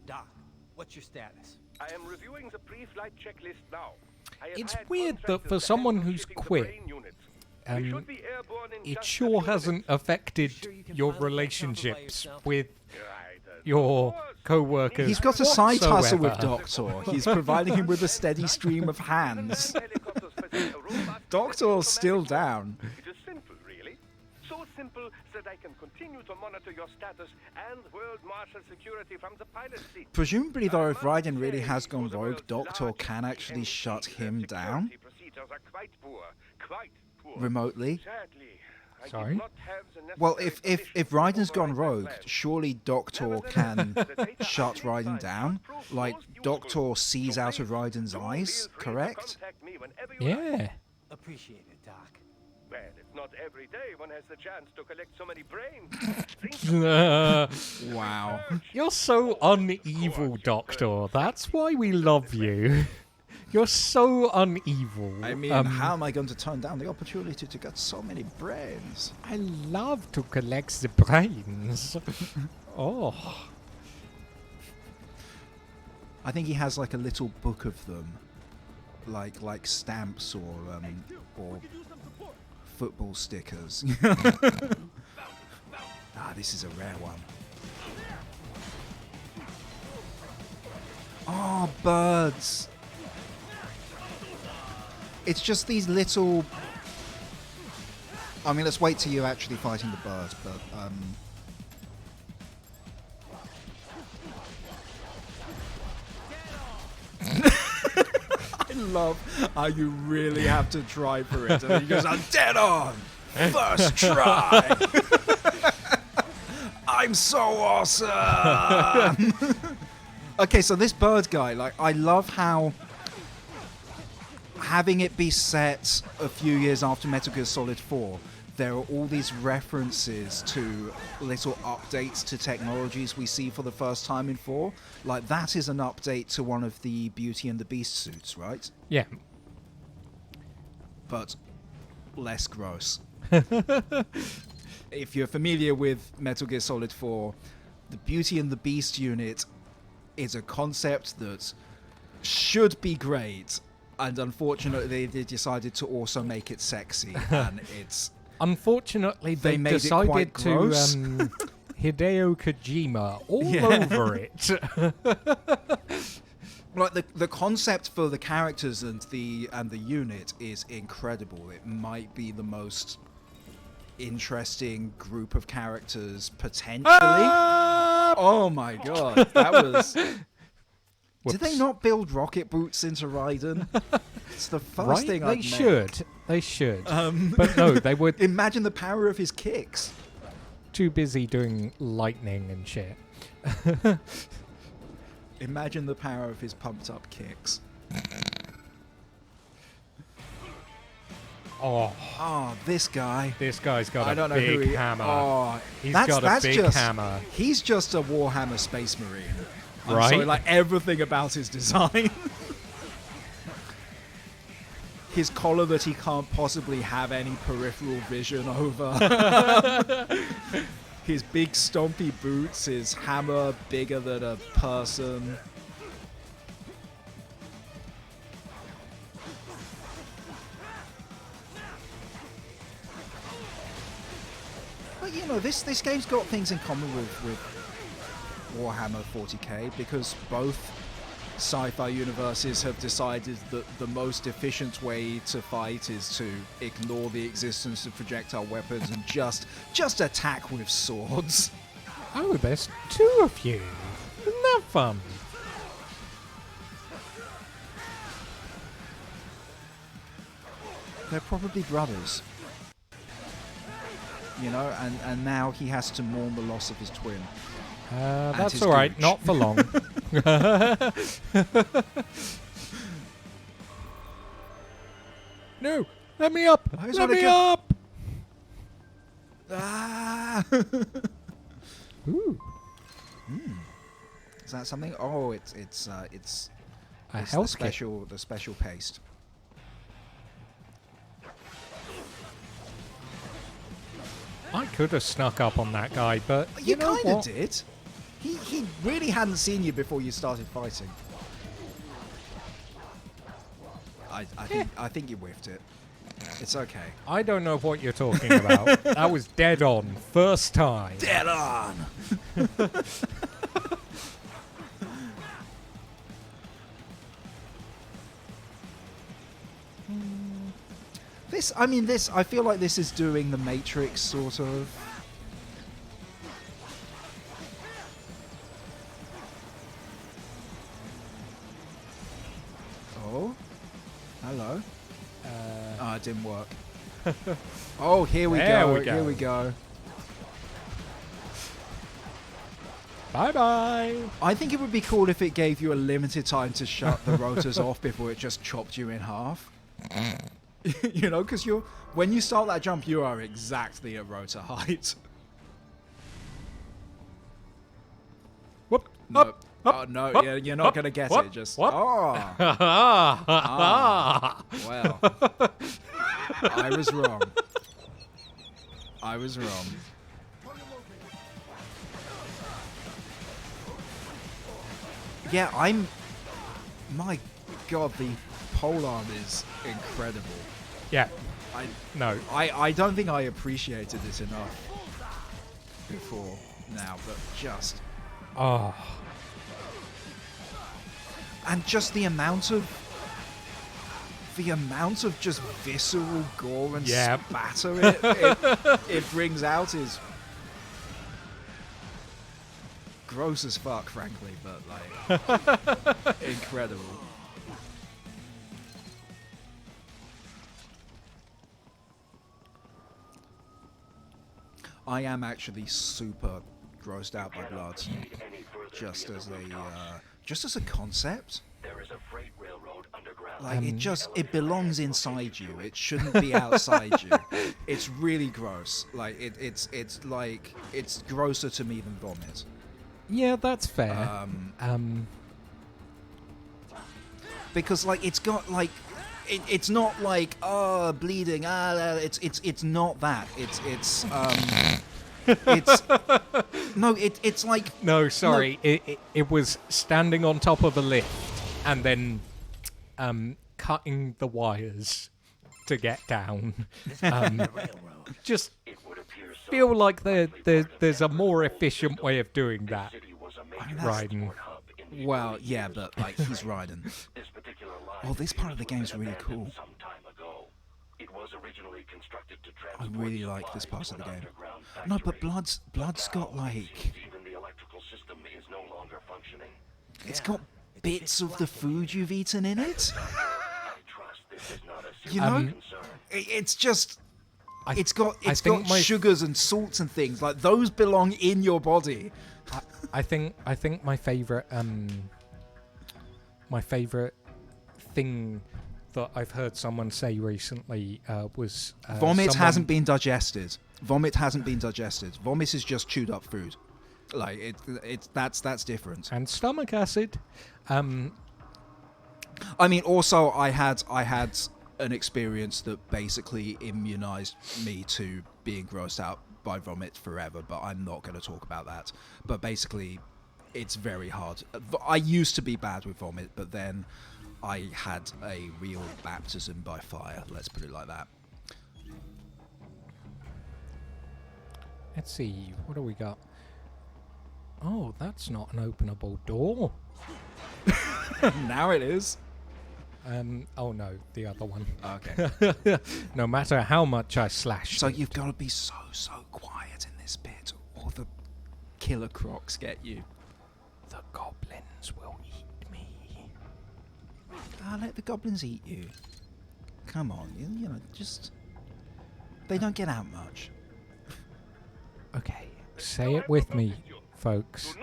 Doc, what's your status? I am reviewing the pre-flight checklist now. I have It's had weird that contractors for someone handle who's shipping the quit, brain units. We should be airborne in it just a sure few hasn't minutes. affected Sure you can your pilot that relationships shuttle by yourself? with Right, your of course. co-workers. He's got a side hustle with whatsoever. Doctor. He's providing him with a steady stream of hands. Doctor's still down. It is simple, really. So simple that I can continue to monitor your status and world marshal security from the pilot seat. Presumably, though, if Raiden really has gone rogue, Doctor can actually shut him down Procedures are quite poor. Quite poor. remotely. Sadly, I did Sorry? not have the Well, necessary if conditions to Raiden's gone override my rogue, plans. surely Doctor can shut Raiden down. Like, Doctor sees out of Raiden's eyes, correct? Contact me whenever you like. Yeah. Appreciate it, Doc. Well, it's not every day one has the chance to collect so many brains. Wow. You're so unevil, Doctor. That's why we love you. You're so unevil. I mean, how am I going to turn down the opportunity to get so many brains? I love to collect the brains. Oh. I think he has like a little book of them, like stamps or football stickers. This is a rare one. Oh, birds! It's just these little. I mean, let's wait till you're actually fighting the birds, but I love how you really have to try for it. And then he goes, "I'm dead on! First try! I'm so awesome!" Okay, so this bird guy, like, I love how having it be set a few years after Metal Gear Solid 4, there are all these references to little updates to technologies we see for the first time in 4. Like, that is an update to one of the Beauty and the Beast suits, right? Yeah. But less gross. if you're familiar with Metal Gear Solid 4, the Beauty and the Beast unit is a concept that should be great, and unfortunately they decided to also make it sexy, and it's... Unfortunately, they made it decided quite to gross. Hideo Kojima all over it. Like the concept for the characters and the unit is incredible. It might be the most interesting group of characters potentially. Oh my god, that was... Did they not build rocket boots into Raiden? It's the first thing I've They should. But no, they would. Imagine the power of his kicks. Too busy doing lightning and shit. Imagine the power of his pumped up kicks. Oh, this guy. This guy's got I don't a know who big he, hammer. Oh, He's got a big hammer. He's just a Warhammer Space Marine. I'm Right? sorry, like everything about his design. His collar that he can't possibly have any peripheral vision over. His big stompy boots, his hammer bigger than a person. But you know, this game's got things in common with Warhammer 40k, because both sci-fi universes have decided that the most efficient way to fight is to ignore the existence of projectile weapons and just attack with swords. Oh, there's two of you. Isn't that fun? They're probably brothers. You know, and now he has to mourn the loss of his twin. That's all right. gooch. Not for long. No, let me up. I just Let wanna me go- up. Ah! Ooh, Is that something? Oh, it's a the health kit. special paste. I could have snuck up on that guy, but You know kind of what? did. He really hadn't seen you before you started fighting. I think you whiffed it. It's okay. I don't know what you're talking about. That was dead on. First time. Dead on. I feel like this is doing the Matrix sort of. Oh, hello. It didn't work. Oh, here we There go. we go. Here we go. Bye-bye. I think it would be cool if it gave you a limited time to shut the rotors off before it just chopped you in half. You know, because when you start that jump, you are exactly at rotor height. Whoop. No. Up. Oh, no, up, you're not up, going to get up, it. Just, up. oh. Well. I was wrong. I was wrong. Yeah, my god, the polearm is incredible. Yeah. I don't think I appreciated it enough before now, but just... Oh. And just the amount of just visceral gore and spatter it brings out is gross as fuck, frankly, but like incredible. I am actually super grossed out by blood, just as a concept. There is a freight railroad underground. Like it belongs inside you. It shouldn't be outside you. It's really gross. Like it's like it's grosser to me than vomit. Yeah, that's fair. Because like it's got like it's not like bleeding. It's not that. It's no. It's like No, sorry. No. It was standing on top of a lift and then cutting the wires to get down. Just feel like there's a more efficient way of doing that. Raiden. Well, yeah, but like he's Raiden. Oh, this part of the game's really cool. I really like this part of the game. No, but Blood's got like it's got bits of the food you've eaten in it. You know, it's just it's got sugars and salts and things like those belong in your body. I think my favorite thing that I've heard someone say recently was vomit hasn't been digested. Vomit hasn't been digested. Vomit is just chewed up food. Like that's different. And stomach acid. I mean, also I had an experience that basically immunized me to being grossed out by vomit forever, but I'm not going to talk about that. But basically, it's very hard. I used to be bad with vomit, but then I had a real baptism by fire, let's put it like that. Let's see, what do we got? Oh, that's not an openable door. Now it is. Oh no, the other one. Okay. No matter how much I slash. So you've got to be so quiet in this bit, or the killer crocs get you. The goblins will eat me. Let the goblins eat you. Come on, you know, just... They don't get out much. Okay, say it with me, folks.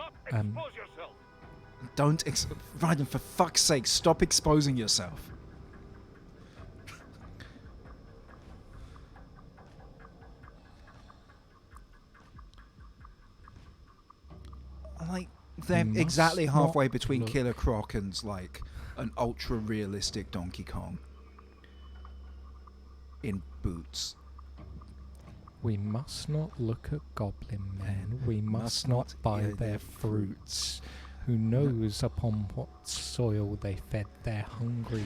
Don't Raiden, for fuck's sake, stop exposing yourself. Like, they're exactly halfway between Killer Croc and, like, an ultra-realistic Donkey Kong. In boots. We must not look at Goblin Men. We must not buy their fruits. Who knows upon what soil they fed their hungry,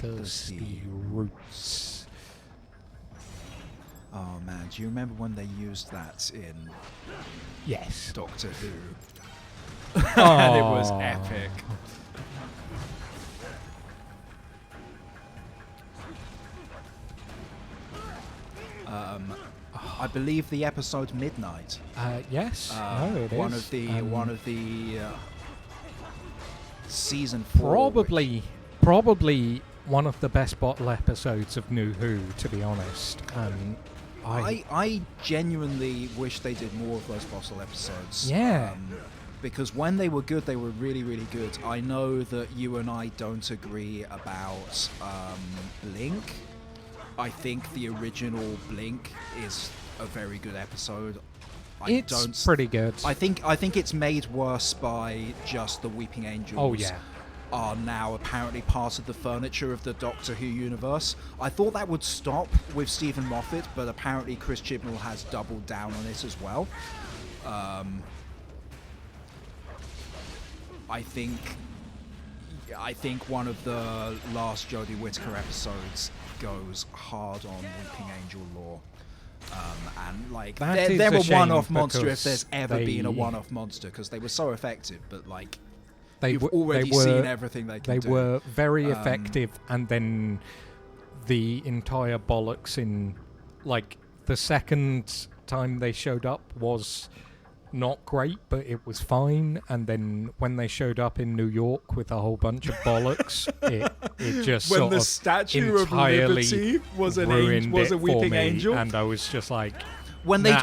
thirsty roots. Oh man, do you remember when they used that in Yes. Doctor Who? Oh. And it was epic. I believe the episode Midnight. Yes. It one is. Of the season 4. Probably one of the best bottle episodes of New Who, to be honest. I genuinely wish they did more of those bottle episodes. Yeah. Because when they were good, they were really, really good. I know that you and I don't agree about Blink. I think the original Blink is a very good episode. It's pretty good. I think it's made worse by just the Weeping Angels. Oh yeah. Are now apparently part of the furniture of the Doctor Who universe. I thought that would stop with Stephen Moffat, but apparently Chris Chibnall has doubled down on it as well. I think one of the last Jodie Whittaker episodes goes hard on Weeping Angel lore. And like they're a one-off monster if there's ever been a one-off monster, because they were so effective, but like you've already seen everything they can do. They were very effective, and then the entire bollocks in like the second time they showed up was not great, but it was fine. And then when they showed up in New York with a whole bunch of bollocks, it just when sort the of Statue of entirely Liberty was a ruined weeping me, angel, and I was just like, when they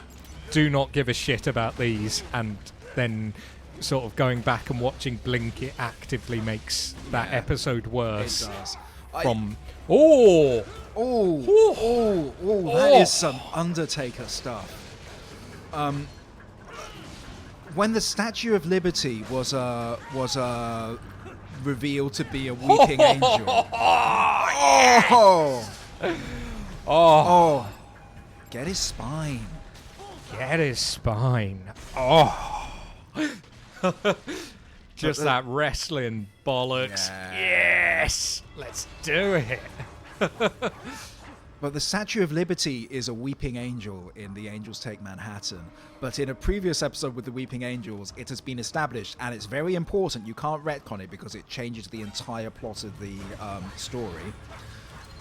do not give a shit about these. And then sort of going back and watching Blink, it actively makes that episode worse. It does. That is some Undertaker stuff. When the Statue of Liberty was a revealed to be a weeping angel. Oh! Get his spine. Get his spine. Oh. Just that wrestling bollocks. Yes! Let's do it. But the Statue of Liberty is a weeping angel in The Angels Take Manhattan. But in a previous episode with the Weeping Angels, it has been established, and it's very important, you can't retcon it because it changes the entire plot of the story,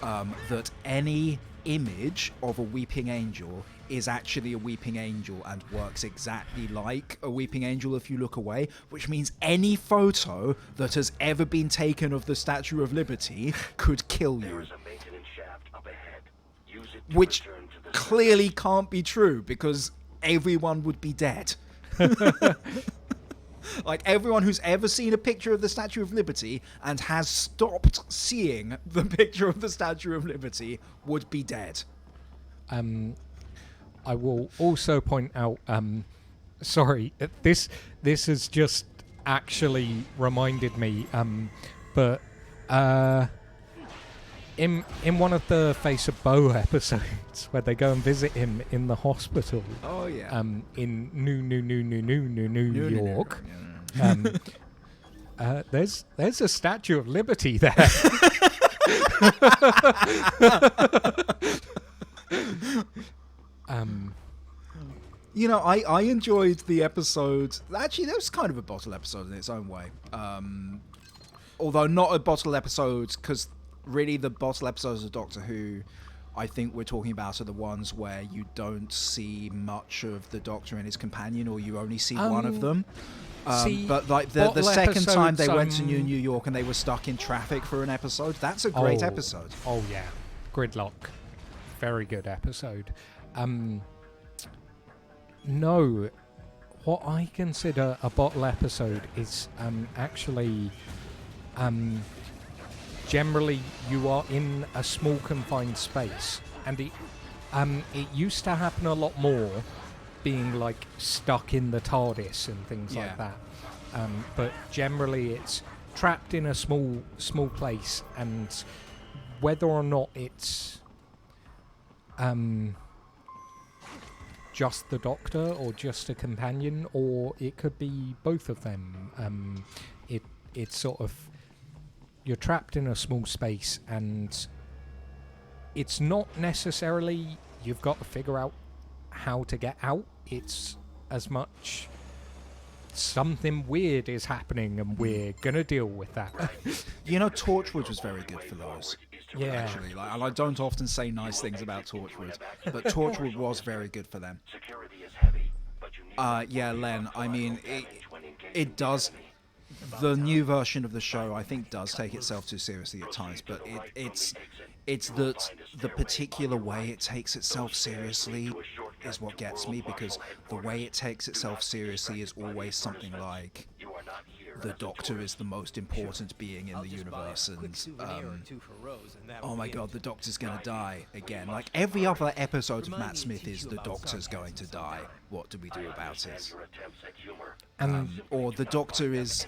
that any image of a weeping angel is actually a weeping angel and works exactly like a weeping angel if you look away, which means any photo that has ever been taken of the Statue of Liberty could kill you. Which clearly can't be true because everyone would be dead. Like, everyone who's ever seen a picture of the Statue of Liberty and has stopped seeing the picture of the Statue of Liberty would be dead. I will also point out, sorry, this has just actually reminded me, but in one of the Face of Bo episodes where they go and visit him in the hospital, oh yeah, in New York, there's a Statue of Liberty there. You know, I enjoyed the episode. Actually, that was kind of a bottle episode in its own way. Although not a bottle episode, because really the bottle episodes of Doctor Who, I think we're talking about, are the ones where you don't see much of the Doctor and his companion, or you only see one of them. But like the second time they went to New York and they were stuck in traffic for an episode, that's a great episode. Oh yeah, Gridlock, very good episode. No, what I consider a bottle episode is actually generally you are in a small confined space, and it used to happen a lot more, being like stuck in the TARDIS and things like that. But generally it's trapped in a small place, and whether or not it's just the Doctor or just a companion, or it could be both of them. It's sort of, you're trapped in a small space, and it's not necessarily you've got to figure out how to get out. It's as much something weird is happening and we're gonna deal with that. You know, Torchwood was very good for those. Yeah. Actually, like, and I don't often say nice things about Torchwood, but Torchwood was very good for them. Yeah, Len, I mean, it does. The new version of the show, I think, does take itself too seriously at times, but it's that the particular way it takes itself seriously is what gets me, because the way it takes itself seriously is always something like the Doctor is the most important being in the universe, and oh my god, the Doctor's gonna die again. Like every other episode of Matt Smith is the Doctor's going to die. What do we do about it? Or the Doctor is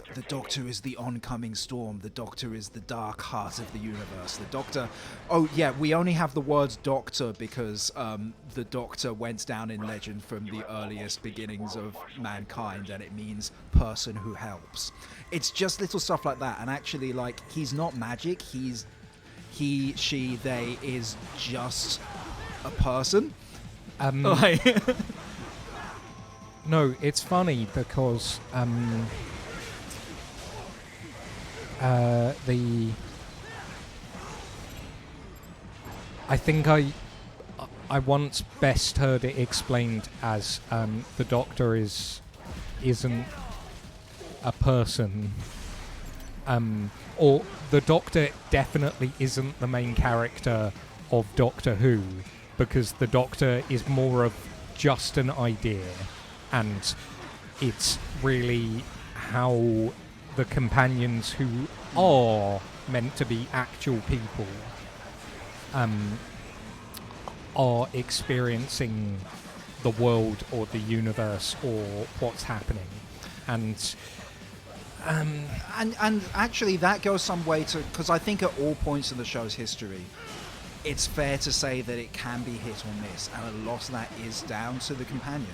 the oncoming storm. The Doctor is the dark heart of the universe. The Doctor. Oh yeah, we only have the word Doctor because the Doctor went down in legend from the earliest beginnings of mankind, and it means person who helps. It's just little stuff like that, and actually, like, he's not magic. He, she, they is just a person. No, it's funny because I think I once best heard it explained as the Doctor isn't a person, or the Doctor definitely isn't the main character of Doctor Who, because the Doctor is more of just an idea, and it's really how the companions who are meant to be actual people are experiencing the world or the universe or what's happening. And And actually, that goes some way to, because I think at all points in the show's history, it's fair to say that it can be hit or miss, and a lot of that is down to the companion.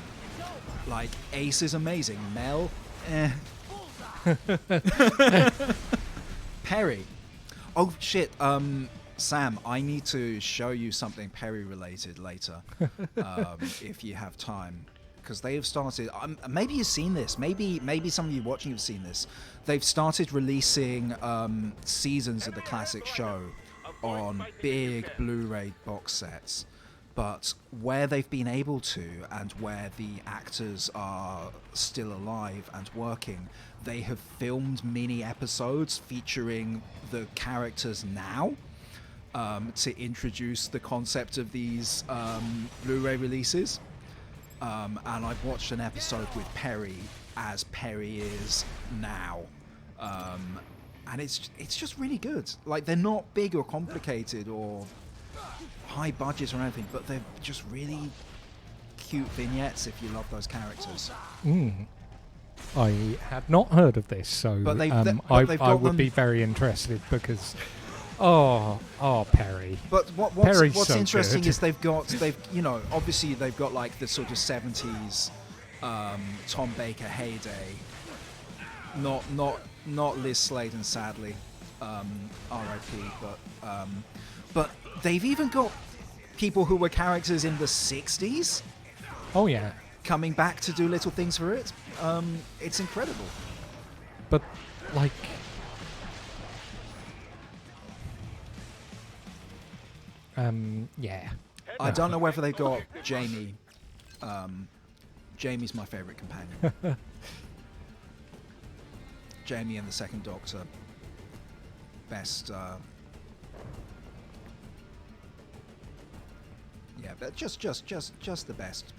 Like, Ace is amazing. Mel, Perry. Oh shit. Sam, I need to show you something Perry related later, if you have time, because they have started. Maybe you've seen this. Maybe some of you watching have seen this. They've started releasing seasons of the classic show on big Blu-ray box sets. But where they've been able to, and where the actors are still alive and working, they have filmed mini episodes featuring the characters now, to introduce the concept of these Blu-ray releases. And I've watched an episode with Perry as Perry is now. And it's just really good. Like, they're not big or complicated or high budget or anything, but they're just really cute vignettes if you love those characters. I had not heard of this, so But I would be very interested because, Perry. But Perry's what's so interesting good. is obviously they've got like the sort of 70s Tom Baker heyday. Not Liz Sladen, sadly, R.I.P. But they've even got people who were characters in the 60s. Oh yeah. Coming back to do little things for it. It's incredible. But like, yeah. I don't know whether they got Jamie. Jamie's my favorite companion. Jamie and the Second Doctor. Best. Yeah, but just the best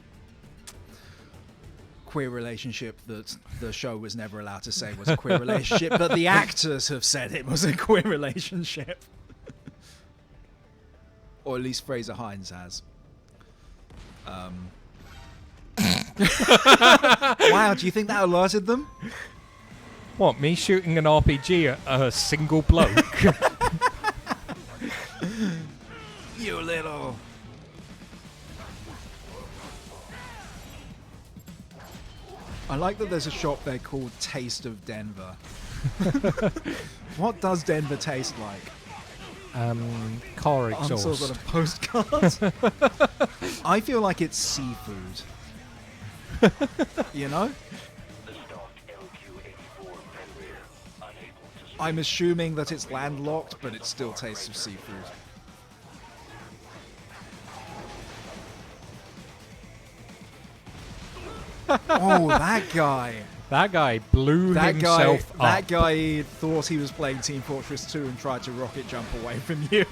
queer relationship that the show was never allowed to say was a queer relationship, but the actors have said it was a queer relationship. Or at least Fraser Hines has. Wow, do you think that alerted them? What, me shooting an RPG at a single bloke? You little... I like that there's a shop there called Taste of Denver. What does Denver taste like? Car exhaust. Ansels on a postcard. I feel like it's seafood. You know? I'm assuming that it's landlocked, but it still tastes of seafood. Oh, that guy. That guy blew himself up. That guy thought he was playing Team Fortress 2 and tried to rocket jump away from you.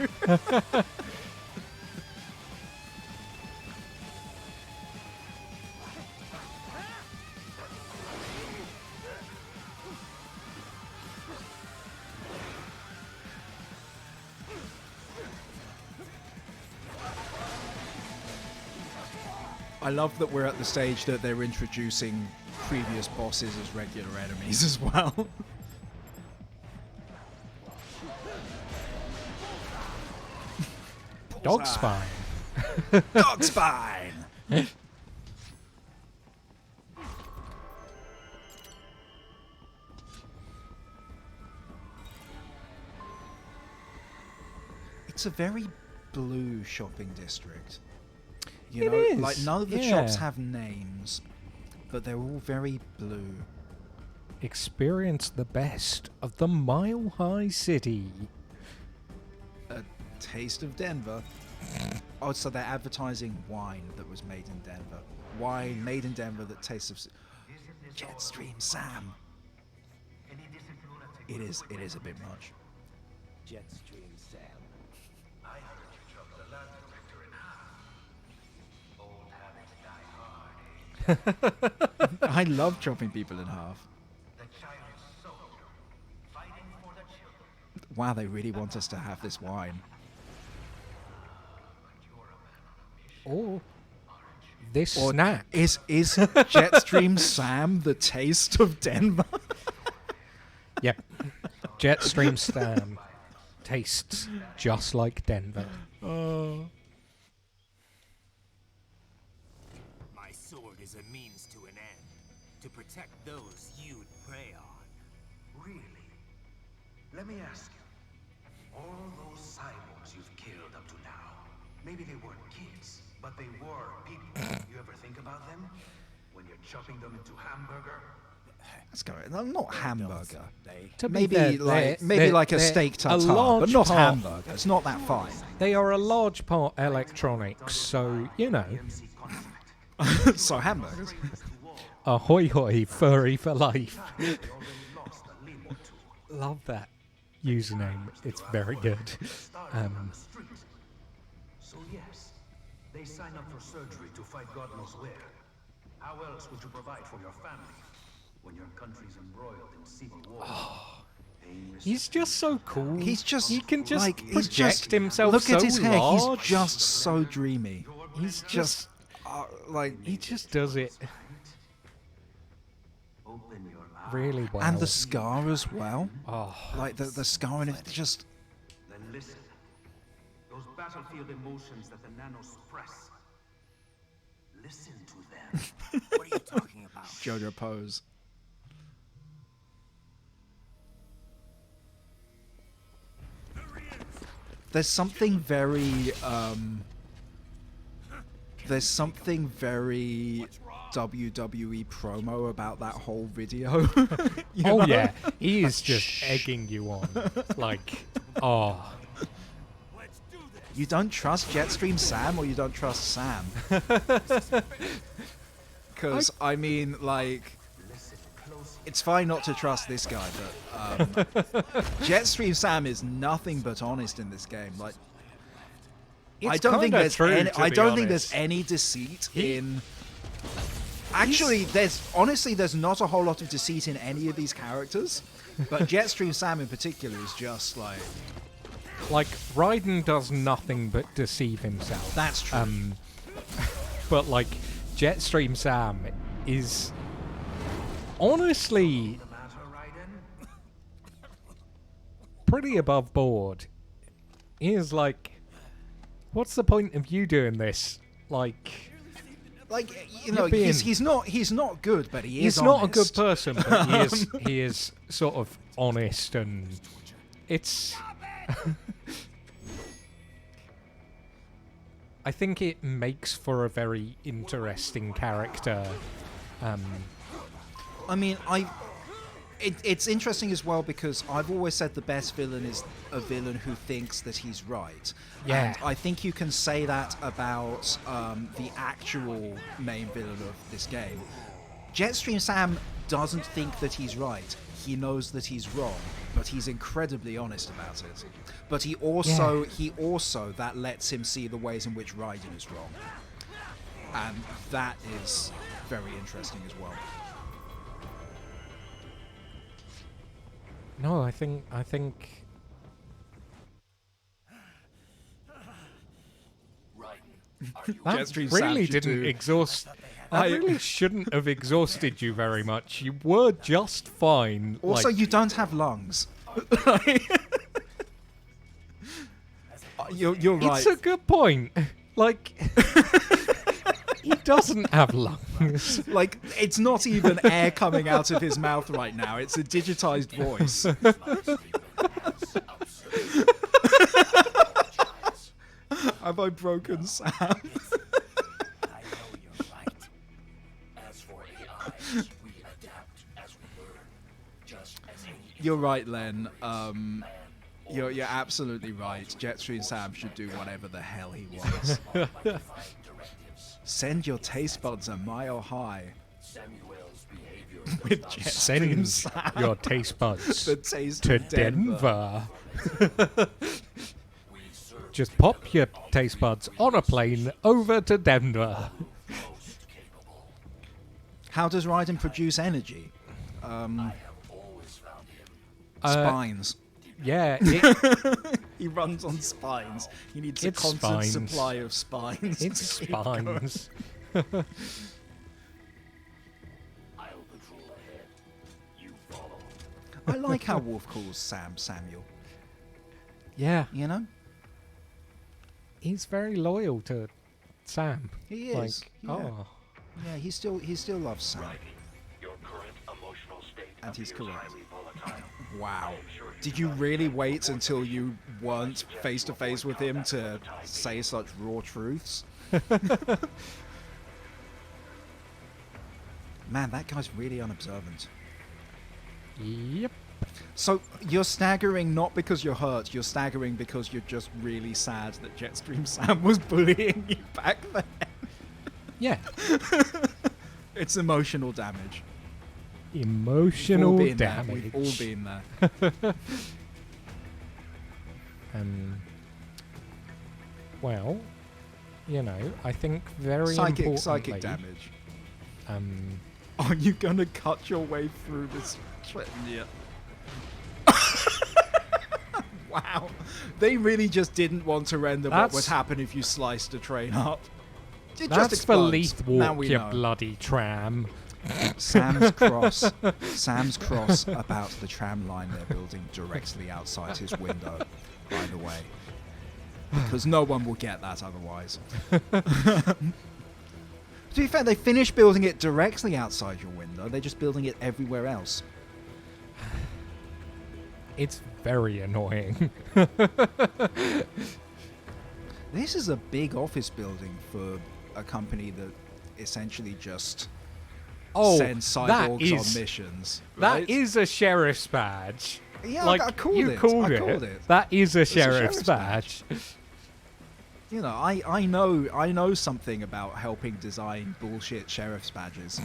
I love that we're at the stage that they're introducing previous bosses as regular enemies as well. Dog spine. Dog spine! It's a very blue shopping district. You know, is, like none of the yeah. shops have names, but they're all very blue. Experience the best of the Mile High City. A taste of Denver. Oh, so they're advertising wine that was made in Denver. Wine made in Denver that tastes of Jetstream Sam. It is a bit much. Jetstream Sam. I heard you chop the land director in half. Old habits die hard, eh? I love chopping people in half. The child soldier, fighting for the children. Wow, they really want us to have this wine. Or this Or snack. Is Jetstream Sam the taste of Denver? Yep. Jetstream Sam tastes just like Denver. My sword is a means to an end, to protect those you'd prey on. Really? Let me ask you. All those cyborgs you've killed up to now, maybe they weren't kids, but they were people. You ever think about them? When you're chopping them into hamburger? Let's go. No, not hamburger. To be Maybe fair, like they're a they're steak a tartare, but large not part- hamburger. It's not that fine. They are a large part electronics, so, you know. So hamburgers. Ahoy hoy, furry for life. Love that username. It's very good. So yes, they sign up for surgery to fight God knows where. How else would you provide for your family when your country's embroiled in civil war? He's just so cool. He's just he can just like he's project just himself look so at his hair. large. He's just so dreamy. He's Just like he just does it Open your eyes. really well. and the scar as well. Oh, Like the scar and it just Then listen. Those battlefield emotions that the nanos suppress. Listen to them. What are you talking about? JoJo pose. There's something very WWE promo about that whole video. You oh know? yeah, he is just egging you on. Like, oh, You don't trust Jetstream Sam or you don't trust Sam? Because, I mean, like, it's fine not to trust this guy, but Jetstream Sam is nothing but honest in this game. Like, I don't think there's any deceit in. Actually, there's not a whole lot of deceit in any of these characters, but Jetstream Sam in particular is just like. like Raiden does nothing but deceive himself. That's true. But like Jetstream Sam is honestly pretty above board. He is like, what's the point of you doing this? Like, you know, being- he's not good, but he is he's not a good honest. person, but he is sort of honest, and it's. I think it makes for a very interesting character. I mean, it's interesting as well because I've always said the best villain is a villain who thinks that he's right. Yeah. And I think you can say that about the actual main villain of this game. Jetstream Sam doesn't think that he's right. He knows that he's wrong, but he's incredibly honest about it. But he also that lets him see the ways in which Raiden is wrong. And that is very interesting as well. No, I think that Jetstream Sam really should didn't do- exhaust. That really shouldn't have exhausted you very much. You were just fine. Also, like, you don't have lungs. You're right. It's a good point. Like, he doesn't have lungs. Like, it's not even air coming out of his mouth right now. It's a digitized voice. Have I broken Sam? I know you're right. As for AIs, we adapt as we learn. Just as any You're right, Len. You're absolutely right. Jetstream Sam should do whatever the hell he wants. Send your taste buds a mile high. Samuel's behavior With Jetstream Send Sam. your taste buds The taste to of Denver. Denver. Just pop your taste buds on a plane over to Denver. How does Raiden produce energy? Spines. Yeah, He runs on spines. He needs a It's constant spines. supply of spines. it's to keep going. spines. I'll patrol ahead. You follow. I like how Wolf calls Sam Samuel. Yeah, You know, he's very loyal to Sam. he is. Like, yeah. oh, Yeah, he still loves Sam. Your current emotional state And he's appears correct. highly volatile. Wow. Did you really wait until you weren't face to face with him to say such raw truths? Man, that guy's really unobservant. yep. So you're staggering not because you're hurt, you're staggering because you're just really sad that Jetstream Sam was bullying you back then. Yeah. It's emotional damage. Emotional We've all been there. damage. We've all been there. Well, you know, I think very Psychic importantly, damage. Um, Are you gonna cut your way through this? Yeah. Wow. They really just didn't want to render what would That's- happen if you sliced a train up. It just that's for explodes. Leith Now Walk, we you know. bloody tram. Sam's cross. Sam's cross about the tram line they're building directly outside his window, by the way. Because no one will get that otherwise. To be fair, they finished building it directly outside your window. They're just building it everywhere else. It's very annoying. This is a big office building for a company that essentially just sends cyborgs on missions. That right? is a sheriff's badge. Yeah, like, I called you it. Called I it. called it. That is a a sheriff's sheriff's badge. You know, I know something about helping design bullshit sheriff's badges,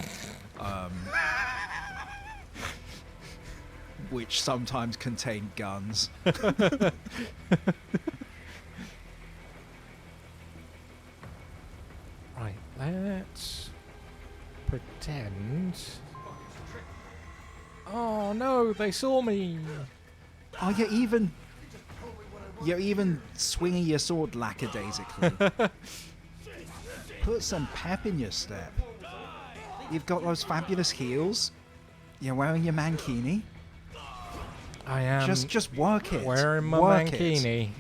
which sometimes contain guns. Right, let's pretend. Oh no, they saw me. Oh, you're even swinging your sword lackadaisically. Put some pep in your step. You've got those fabulous heels. You're wearing your mankini. I am Just work it. wearing my Work it. mankini.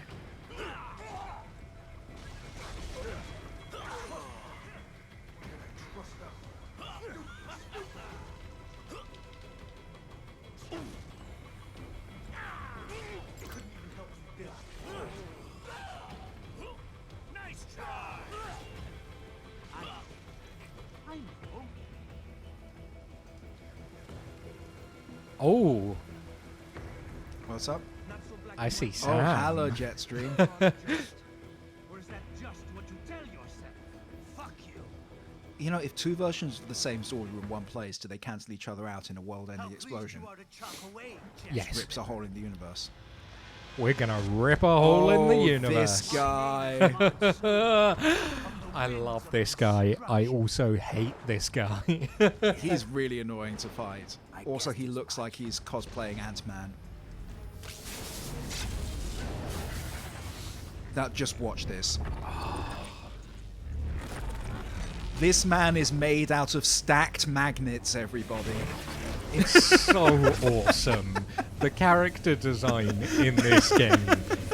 Oh, What's up? I see Oh, Sam. hello, Jetstream. Or is that just what you tell yourself? Fuck you. You know, if two versions of the same sword are in one place, do they cancel each other out in a world-ending explosion? Yes. Rips a hole in the universe. We're gonna rip a hole in the universe. This guy. I love this guy. I also hate this guy. He's really annoying to fight. Also, he looks like he's cosplaying Ant-Man. Now, just watch this. This man is made out of stacked magnets, everybody. It's so awesome. The character design in this game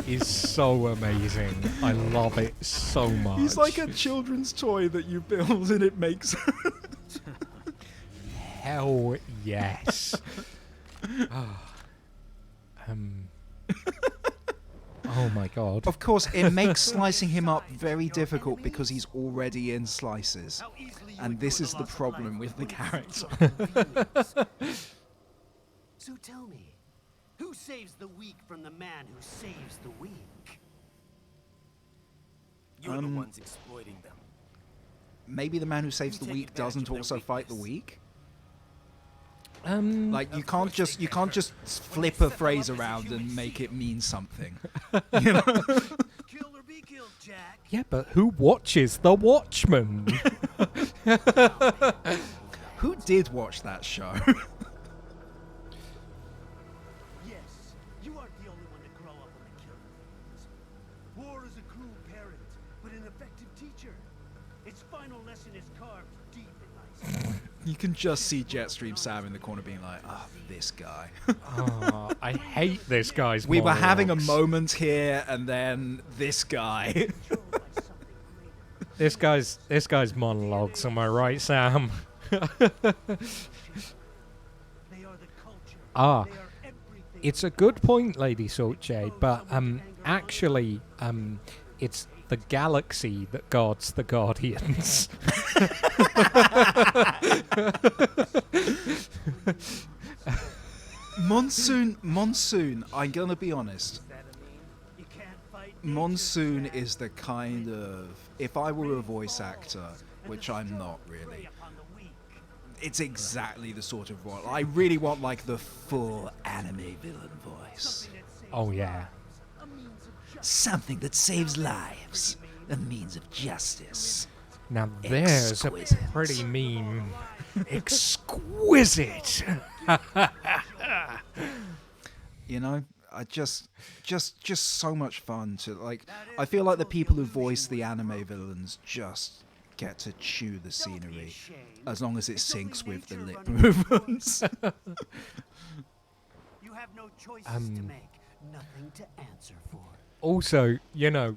is so amazing. I love it so much. He's like a children's toy that you build and it makes... Hell yes. Oh my god. Of course, it makes slicing him up very difficult because he's already in slices. And this is the problem with the character. So tell me, who saves the weak from the man who saves the weak? You're the ones exploiting them. Maybe the man who saves the weak doesn't also fight the weak? Like you can't just flip a phrase around and make it mean something. You know? Kill or be killed, Jack. Yeah, but who watches The Watchmen? Who did watch that show? Yes, you aren't the only one to grow up on the killing fields. War is a cruel parent, but an effective teacher. Its final lesson is carved deep in my soul. You can just see Jetstream Sam in the corner being like, "Ah, this guy." Oh, I hate this guy's We were having a monologues. moment here, and then this guy. This guy's monologues. Am I right, Sam? Ah, it's a good point, Lady Sorche, but actually, it's the galaxy that guards the Guardians. Monsoon, I'm gonna be honest. Monsoon is the kind of, if I were a voice actor, which I'm not really, it's exactly the sort of role. I really want like the full anime villain voice. Oh yeah. Something that saves lives. A means of justice. Now there's Exquisite. a pretty meme. Exquisite. You know, I just so much fun to like. I feel like the people who voice the anime villains just get to chew the scenery, as long as it syncs with the lip movements. You have no choices to make, nothing to answer for. Also, you know,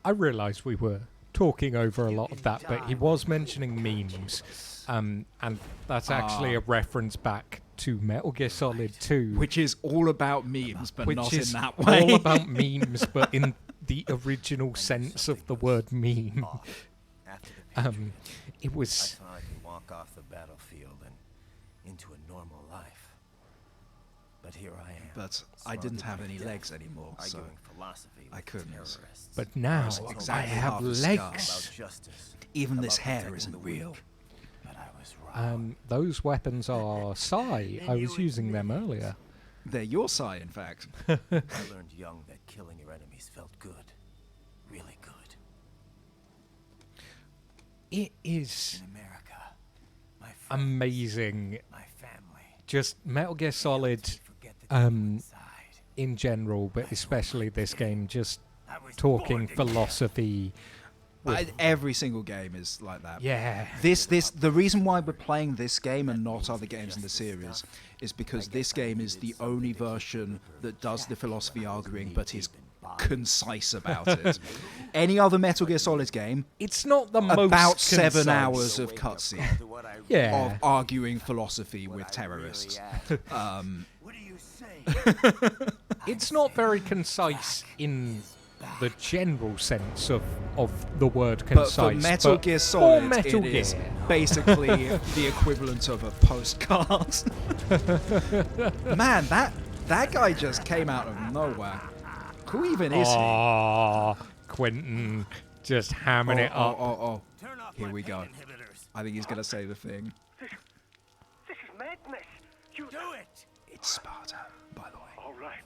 I realised we were talking over a lot of that, but he was mentioning memes, and that's actually a reference back to Metal Gear Solid 2, Which is all about memes, but which not is in that way. all about memes, but in the original sense of the word meme. It was. I thought I could walk off the battlefield and into a normal life, but here I am. But I didn't have any legs anymore, so arguing philosophy I with couldn't. terrorists. But now was I exactly have half a scar. legs. About justice, Even this about hair protecting isn't the real. weak. But I was wrong. Those weapons are Psi. I was using them earlier. They're your side, in fact. I learned young that killing your enemies felt good, really good. It is In America, my friends, amazing. my family. Just Metal Gear Solid, Forget the devil inside. in general, but especially this game, just I was talking born to philosophy. Every single game is like that. Yeah. The reason why we're playing this game and not other games in the series is because this game is the only version that does the philosophy arguing, but is concise about it. Any other Metal Gear Solid game, It's not the most about 7 concise. hours of cutscene Yeah. of arguing philosophy with terrorists. What do you say? It's not very concise in the general sense of the word But concise. for Metal but Gear for Solid, Metal it is Gear. basically the equivalent of a postcard. Man, that guy just came out of nowhere. Who even is he? Aw, Quentin just hamming it up. Oh. Here we go. I think he's going to say the thing. This is madness. You Do it! It's Sparta, by the way. All right.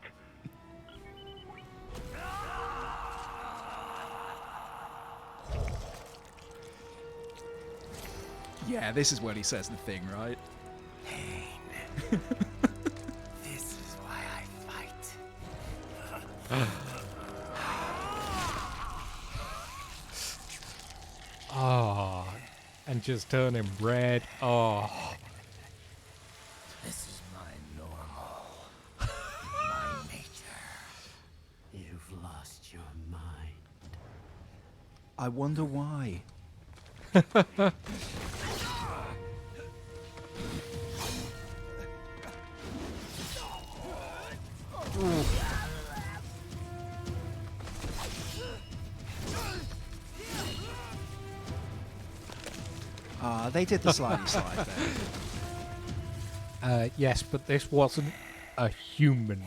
Yeah, this is when he says the thing, right? This is why I fight. Oh, and just turn him red. Oh, This is my normal, my nature. You've lost your mind. I wonder why. They did the slidey slide there. yes, but this wasn't a human.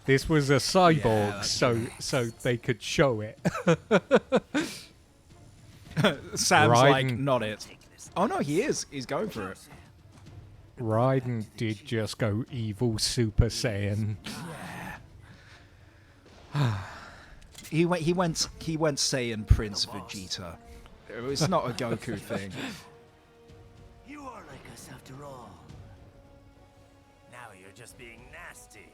This was a cyborg, that's so they could show it. Sam's like, Raiden. not it. Oh no, he is. He's going for it. Raiden did just go evil Super Saiyan. He went Saiyan Prince Vegeta. It's not a Goku thing. You are like us after all. Now you're just being nasty.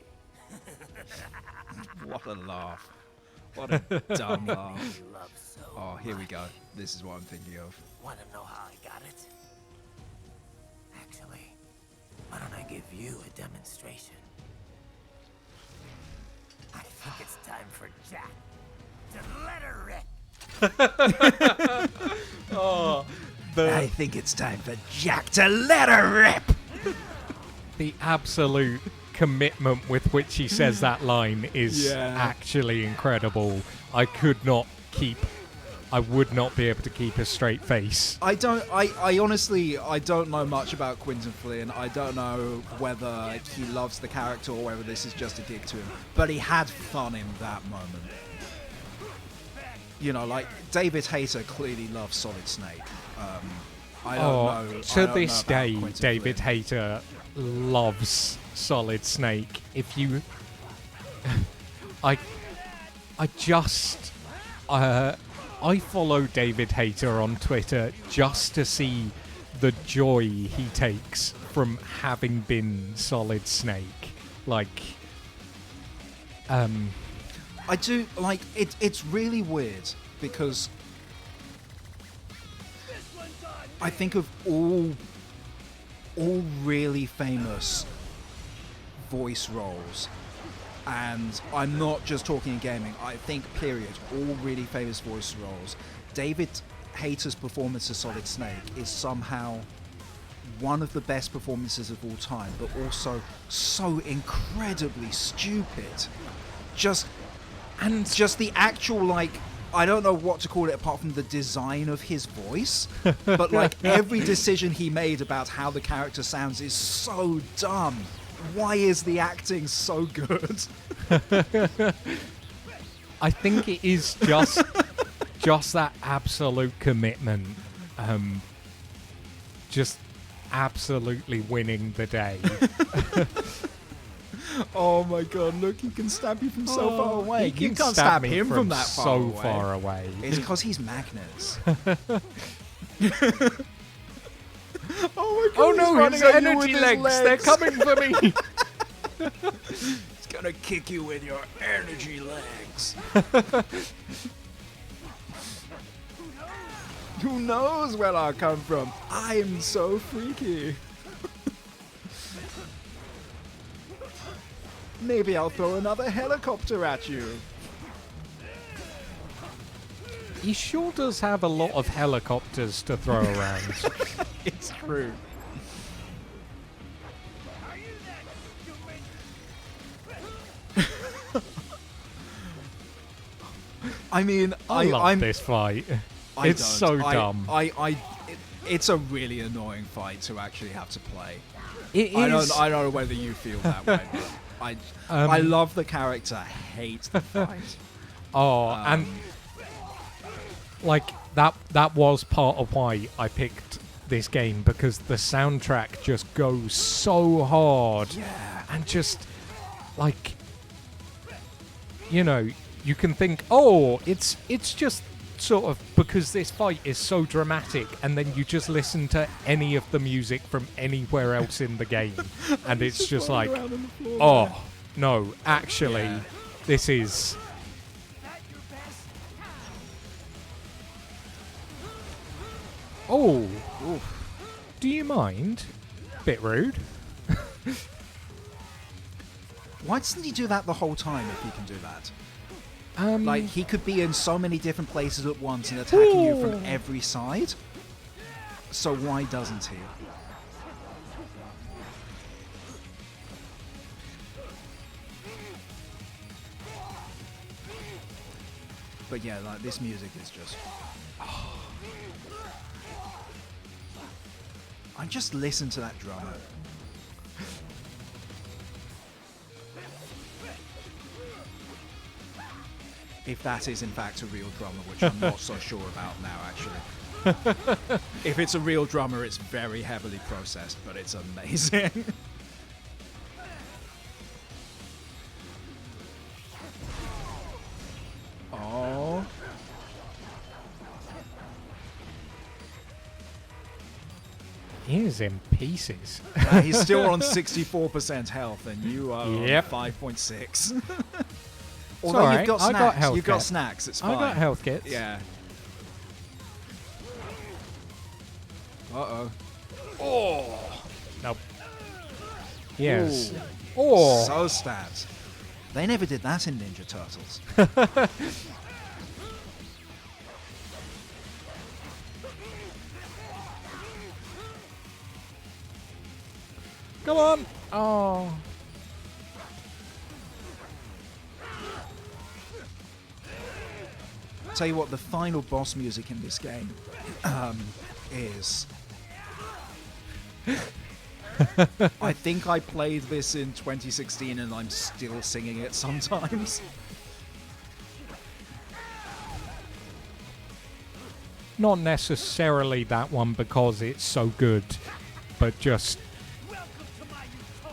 What a laugh. What a dumb laugh. You love so Oh, here we go. This is what I'm thinking of. Want to know how I got it? give you a demonstration. I think it's time for Jack to let her rip. I think it's time for Jack to let her rip. The absolute commitment with which he says that line is actually incredible. I would not be able to keep a straight face. I honestly, I don't know much about Quinton Flynn. I don't know whether he loves the character or whether this is just a dig to him. But he had fun in that moment. You know, like, David Hayter clearly loves Solid Snake. I don't know. To this day, David Hayter loves Solid Snake. If you... I follow David Hayter on Twitter just to see the joy he takes from having been Solid Snake. Like, I do, like, it's really weird because I think of all really famous voice roles, and I'm not just talking in gaming, I think period, all really famous voice roles. David Hayter's performance as Solid Snake is somehow one of the best performances of all time, but also so incredibly stupid. Just the actual, like, I don't know what to call it apart from the design of his voice, but like every decision he made about how the character sounds is so dumb. Why is the acting so good? I think it is just that absolute commitment. Just absolutely winning the day. Oh my god, look, he can stab you from so far away. You can't stab stab me him from that far so away. far away. It's because he's magnets. Oh no, his energy legs, they're coming for me. He's gonna kick you with your energy legs. Who knows where I come from? I'm so freaky. Maybe I'll throw another helicopter at you. He sure does have a lot of helicopters to throw around. It's true. I mean, I love this fight. It's so dumb. It's a really annoying fight to actually have to play. It is. I don't know whether you feel that way, but I love the character. I hate the fight. And like that was part of why I picked this game, because the soundtrack just goes so hard. Yeah. And just like, you know, you can think, oh, it's just sort of because this fight is so dramatic, and then you just listen to any of the music from anywhere else in the game, and it's just like, oh no, actually, this is. Oh, do you mind? Bit rude. Why doesn't he do that the whole time if he can do that? Like, he could be in so many different places at once and attacking you from every side. So why doesn't he? But yeah, like, this music is just... I just listen to that drummer. If that is in fact a real drummer, which I'm not so sure about now, actually. If it's a real drummer, it's very heavily processed, but it's amazing. Oh. He is in pieces. He's still on 64% health, and you are on 5.6. Although right. you've got snacks. I got health You've got kit. snacks. It's fine. I got health kits. Yeah. Uh-oh. Oh! Nope. Yes. Ooh. Oh. So stats. They never did that in Ninja Turtles. Come on. Oh. Tell you what, the final boss music in this game is... I think I played this in 2016 and I'm still singing it sometimes. Not necessarily that one because it's so good, but just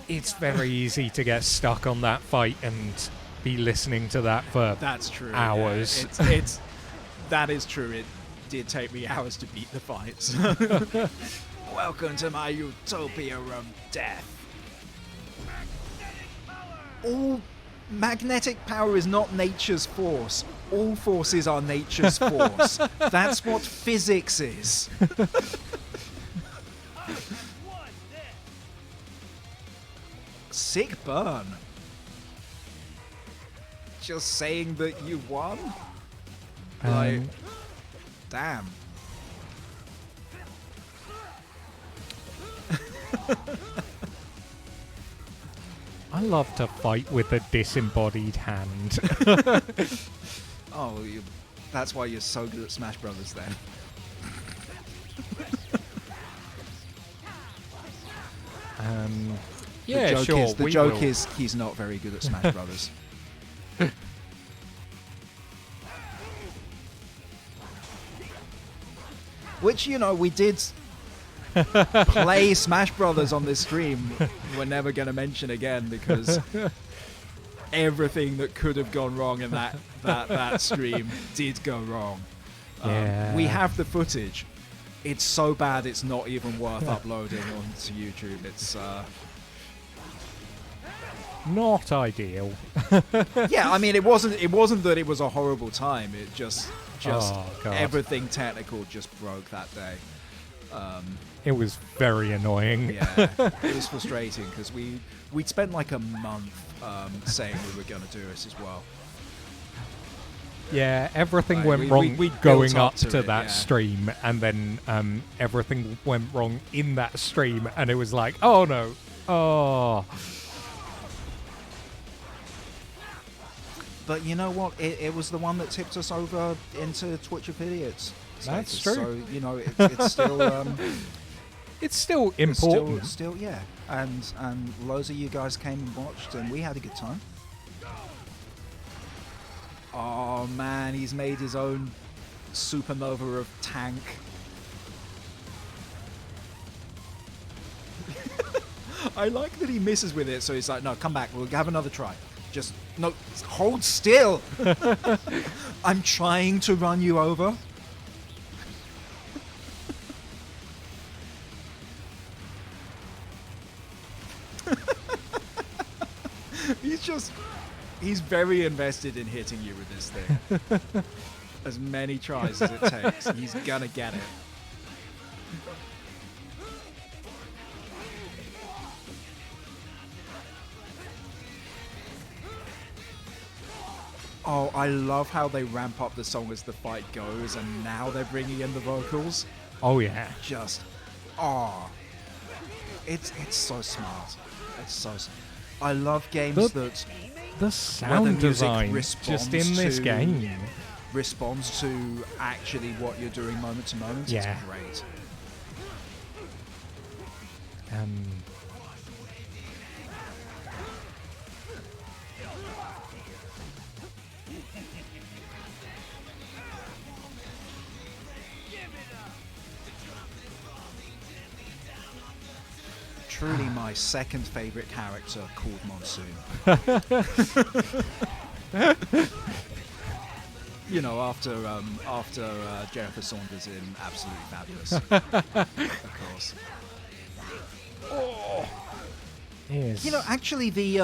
it's very easy to get stuck on that fight and be listening to that for That's true. hours. Yeah. That is true. It did take me hours to beat the fights. Welcome to my utopia of death. All magnetic power is not nature's force. All forces are nature's force. That's what physics is. Sick burn. Just saying that you won? Like, damn. I love to fight with a disembodied hand. Oh, that's why you're so good at Smash Brothers then. Yeah, sure. The joke is he's not very good at Smash Brothers. Which, you know, we did play Smash Brothers on this stream. We're never going to mention again because everything that could have gone wrong in that stream did go wrong. Yeah. We have the footage. It's so bad it's not even worth uploading onto YouTube. It's not ideal. yeah, I mean, it wasn't that it was a horrible time. It just Oh, God. everything technical just broke that day. It was very annoying. Yeah, it was frustrating because we'd spent like a month saying we were going to do this as well. Yeah, everything Like, went wrong we going built up up to to it, that yeah. stream, and then everything went wrong in that stream, and it was like, oh no, oh. But you know what? It was the one that tipped us over into Twitch affiliates. That's status. true. So, you know, it's still... It's still important. It's still, yeah. And loads of you guys came and watched, and we had a good time. Oh man, he's made his own supernova of tank. I like that he misses with it, so he's like, no, come back, we'll have another try. Just, no, hold still! I'm trying to run you over. He's very invested in hitting you with this thing. As many tries as it takes, he's gonna get it. Oh, I love how they ramp up the song as the fight goes, and now they're bringing in the vocals. Oh yeah. Just, oh, it's so smart. It's so smart. I love games that the sound design just in this game responds to actually what you're doing moment to moment. Yeah. It's great. Truly my second favorite character called Monsoon. You know, after Jennifer Saunders in Absolutely Fabulous, of course. Oh. Yes. You know, actually, the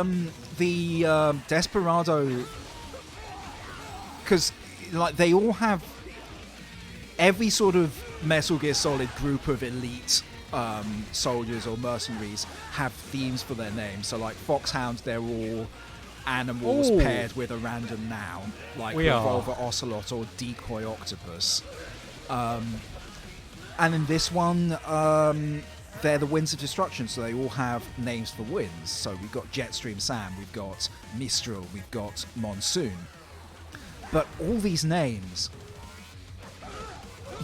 Desperado, because like they all have every sort of Metal Gear Solid group of elite soldiers or mercenaries have themes for their names. So like Foxhound, they're all animals Ooh. paired with a random noun, like We are. Revolver Ocelot or Decoy Octopus. And in this one, they're the Winds of Destruction, so they all have names for winds. So we've got Jetstream Sam, we've got Mistral, we've got Monsoon. But all these names,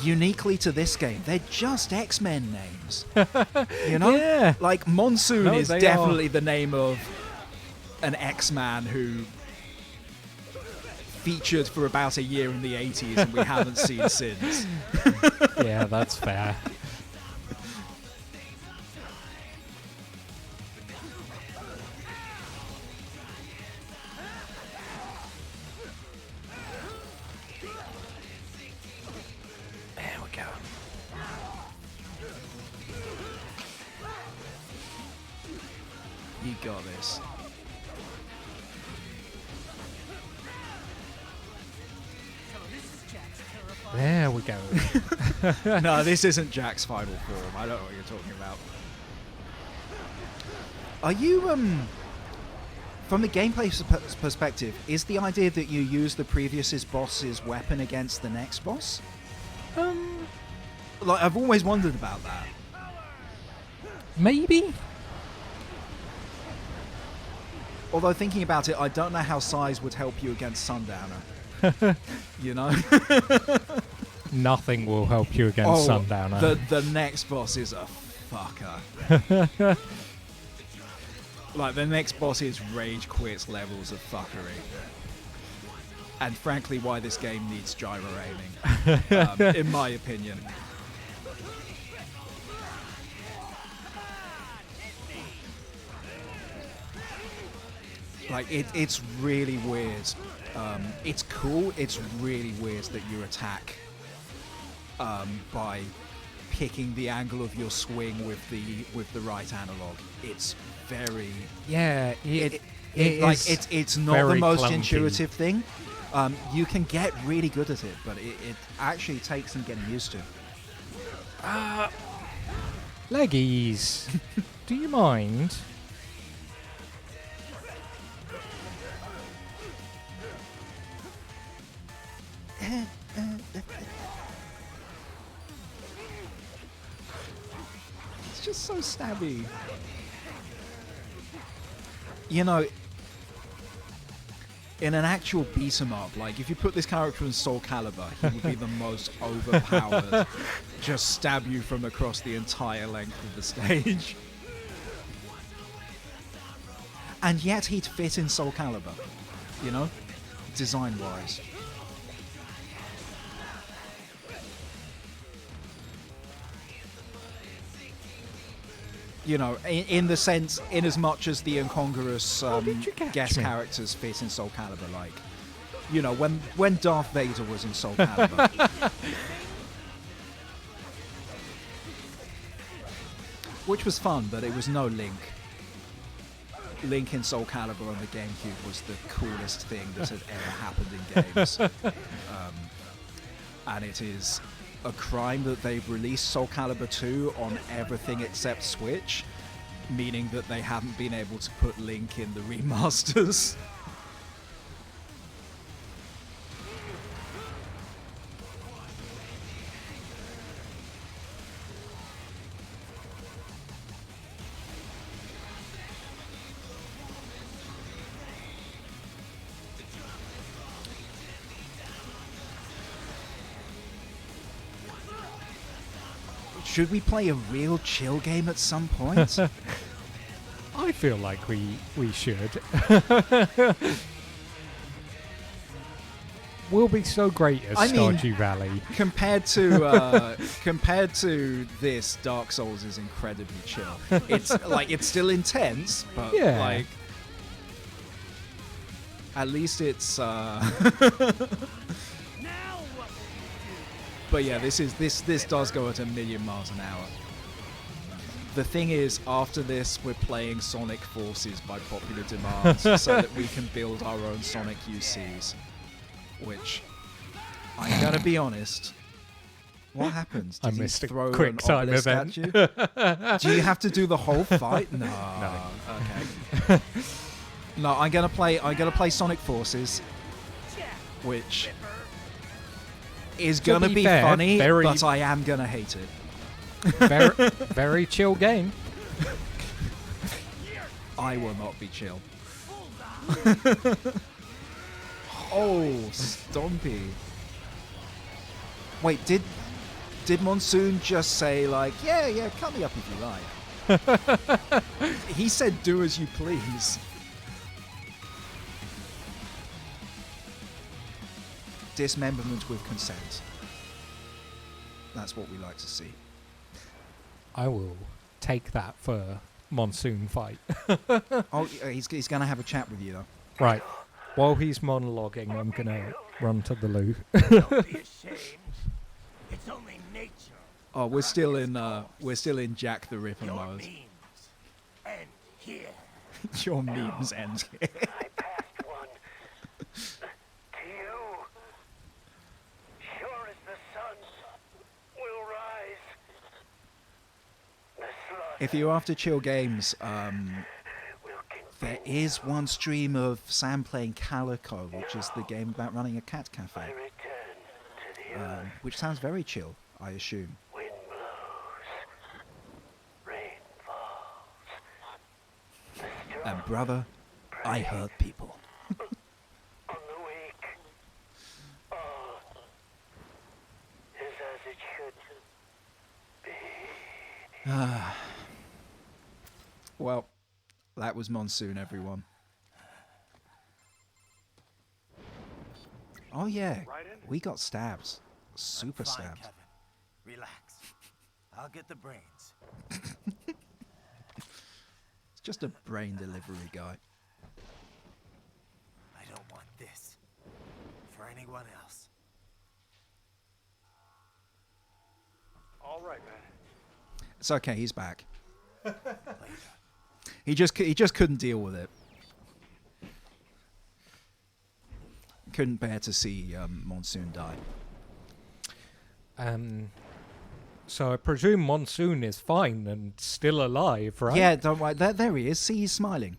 uniquely to this game, they're just X-Men names. You know? Yeah. Like, Monsoon No, is they definitely the name of an X-Man who featured for about a year in the 80s and we haven't seen since. Yeah, that's fair. There we go. You got this. There we go. No, this isn't Jack's final form. I don't know what you're talking about. Are you, from the gameplay perspective, is the idea that you use the previous boss's weapon against the next boss? Like, I've always wondered about that. Maybe? Although thinking about it, I don't know how size would help you against Sundowner. You know? Nothing will help you against Sundowner. The next boss is a fucker. Like, the next boss is rage quits levels of fuckery. And frankly, why this game needs gyro aiming, in my opinion. Like, it's really weird. It's cool. It's really weird that you attack by picking the angle of your swing with the right analog. It's very it's not the very most clunky. intuitive thing. You can get really good at it, but it actually takes some getting used to. Leggies, do you mind? It's just so stabby. You know, in an actual beat 'em up, like if you put this character in Soul Calibur, he would be the most overpowered. Just stab you from across the entire length of the stage. And yet he'd fit in Soul Calibur, you know, design-wise. You know, in the sense, in as much as the incongruous guest characters fit in Soul Calibur, like, you know, when Darth Vader was in Soul Calibur, which was fun, but it was no Link. Link in Soul Calibur on the GameCube was the coolest thing that had ever happened in games, and it is a crime that they've released Soul Calibur 2 on everything except Switch, meaning that they haven't been able to put Link in the remasters. Should we play a real chill game at some point? I feel like we should. We'll be so great at Stardew Valley. Compared to this, Dark Souls is incredibly chill. It's like it's still intense, but Yeah. like at least it's But yeah, this does go at 1,000,000 miles an hour. The thing is, after this, we're playing Sonic Forces by popular demand, so that we can build our own Sonic UCs. Which, I'm gonna be honest, What happens? I Did he missed a throw quick an time obelisk event. at you? Do you have to do the whole fight? No. Okay. No, I'm gonna play Sonic Forces, which is To gonna be be fair, funny, very- but I am gonna hate it. Very chill game. I will not be chill. Oh, Stompy. Wait, did Monsoon just say like, yeah, cut me up if you like? He said, do as you please. Dismemberment with consent. That's what we like to see. I will take that for Monsoon fight. Oh, he's going to have a chat with you though. Right. While he's monologuing, I'm gonna run to the loo. Don't be ashamed. It's only nature. Oh, we're still in Jack the Ripper Your mode. memes end here. Your memes end here. I passed one to you. Sure as the sun will rise. The slaughter If you're after chill games, there is one stream of Sam playing Calico, which is the game about running a cat cafe. Which sounds very chill, I assume. wind blows, rain falls. The strong And brother, I hurt people. on the weak. All is as it should be. Well, that was Monsoon, everyone. Oh yeah, we got stabs. Super Fine, stabs. Kevin. Relax. I'll get the brains. It's just a brain delivery guy. I don't want this for anyone else. All right, man. It's okay, he's back. He just couldn't deal with it. Couldn't bear to see Monsoon die. So I presume Monsoon is fine and still alive, right? Yeah, don't worry. There he is. See, he's smiling.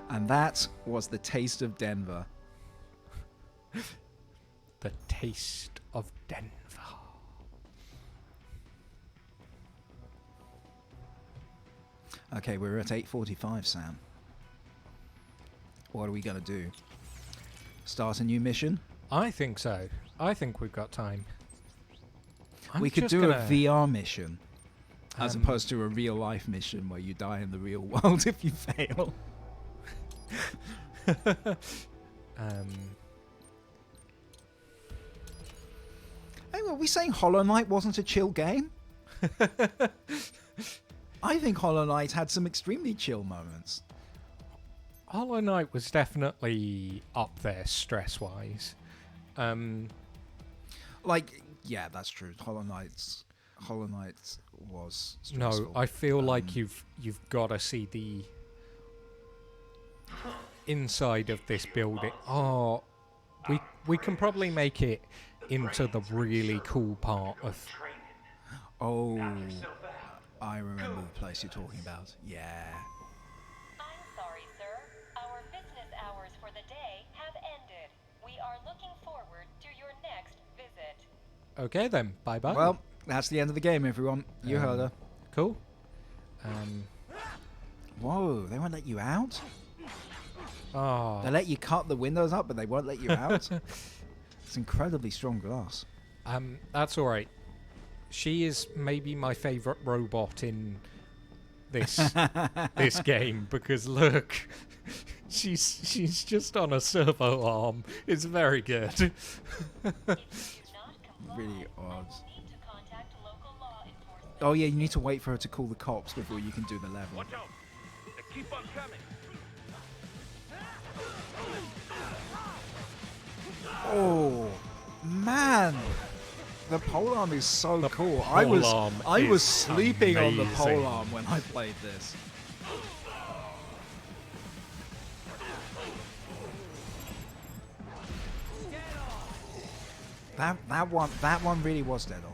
And that was the taste of Denver. The taste of Denver. Okay, we're at 8:45, Sam. What are we gonna do? Start a new mission? I think so. I think we've got time. We could just do gonna- a VR mission, as Um, opposed to a real life mission where you die in the real world if you fail. Hey, were we saying Hollow Knight wasn't a chill game? I think Hollow Knight had some extremely chill moments. Hollow Knight was definitely up there stress-wise. Like, yeah, that's true. Hollow Knight was stressful. No, I feel like you've got to see the inside of this building. Oh, we can probably make it into the really cool part of. Oh, I remember the place you're talking about. Yeah. I'm sorry, sir. Our business hours for the day have ended. We are looking forward to your next visit. Okay then, bye bye. Well, that's the end of the game, everyone. You heard her. Cool. Whoa, they won't let you out? Oh. They let you cut the windows up, but they won't let you out? It's incredibly strong glass. That's all right. She is maybe my favorite robot in this this game because look, she's just on a servo arm. It's very good. Really odd. Oh yeah, you need to wait for her to call the cops before you can do the level. Watch out! They keep on coming. Oh man, the polearm is so cool. I was polearm sleeping on the amazing. polearm when I played this. That one really was dead on.